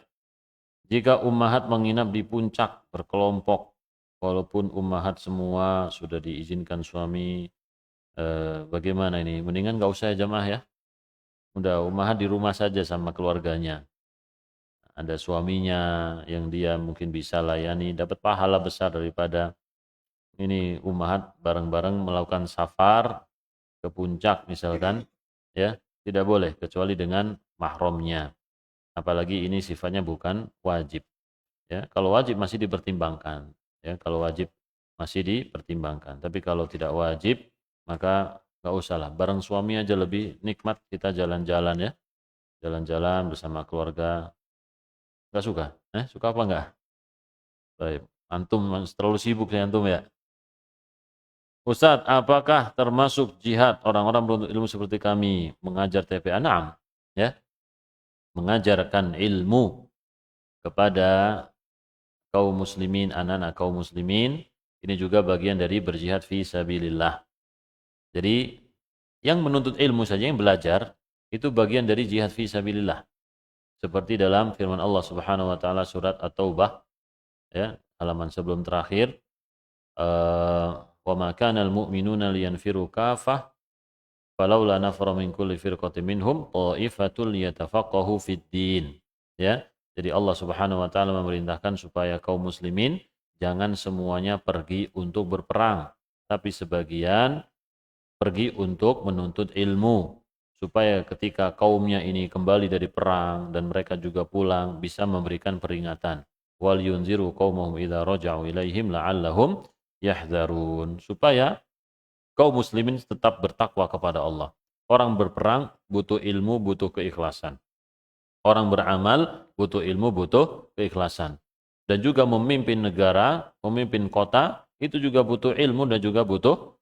Jika ummahat menginap di puncak berkelompok, walaupun ummahat semua sudah diizinkan suami Bagaimana ini? Mendingan nggak usah ya jamaah ya. Udah ummahat di rumah saja sama keluarganya. Ada suaminya yang dia mungkin bisa layani, dapat pahala besar daripada ini ummahat bareng-bareng melakukan safar ke puncak misalkan, ya tidak boleh kecuali dengan mahramnya. Apalagi ini sifatnya bukan wajib. Ya, kalau wajib masih dipertimbangkan. Ya, kalau wajib masih dipertimbangkan. Tapi kalau tidak wajib, maka nggak usah lah. Bareng suami aja lebih nikmat kita jalan-jalan ya. Jalan-jalan bersama keluarga. Nggak suka? Suka apa nggak? Baik. Antum terlalu sibuk ya antum ya. Ustadz, apakah termasuk jihad orang-orang beruntut ilmu seperti kami mengajar TPA? Naam, ya, mengajarkan ilmu kepada kaum muslimin, anak-anak kaum muslimin, ini juga bagian dari berjihad fi sabilillah. Jadi yang menuntut ilmu saja, yang belajar, itu bagian dari jihad fi sabilillah. Seperti dalam firman Allah Subhanahu wa taala surat At-Taubah, ya, halaman sebelum terakhir, wa ma kana al-mu'minuna liyanfiru kafah falaula nafara min kulli firqatin minhum ta'ifatul yatafaqahu fid din. Ya. Jadi Allah Subhanahu wa taala memerintahkan supaya kaum muslimin jangan semuanya pergi untuk berperang, tapi sebagian pergi untuk menuntut ilmu supaya ketika kaumnya ini kembali dari perang dan mereka juga pulang bisa memberikan peringatan. Wal yunziru qaumahum idza raja'u ilaihim la'allahum yahdzarun, supaya kaum muslimin tetap bertakwa kepada Allah. Orang berperang butuh ilmu, butuh keikhlasan. Orang beramal butuh ilmu, butuh keikhlasan. Dan juga memimpin negara, memimpin kota, itu juga butuh ilmu dan juga butuh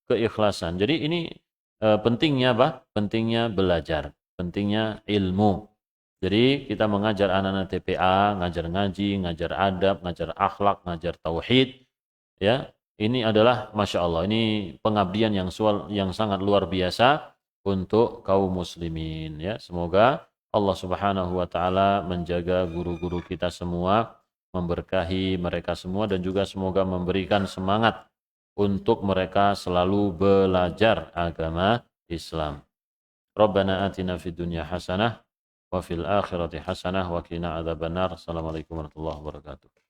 keikhlasan. Jadi ini pentingnya apa? Pentingnya belajar, pentingnya ilmu. Jadi kita mengajar anak-anak TPA, ngajar ngaji, ngajar adab, ngajar akhlak, ngajar tauhid, ya. Ini adalah Masya Allah, ini pengabdian yang sangat luar biasa untuk kaum muslimin. Ya. Semoga Allah Subhanahu wa taala menjaga guru-guru kita semua, memberkahi mereka semua dan juga semoga memberikan semangat untuk mereka selalu belajar agama Islam. Rabbana atina fid dunya hasanah wa fil akhirati hasanah wa qina adzabannar. Assalamualaikum warahmatullahi wabarakatuh.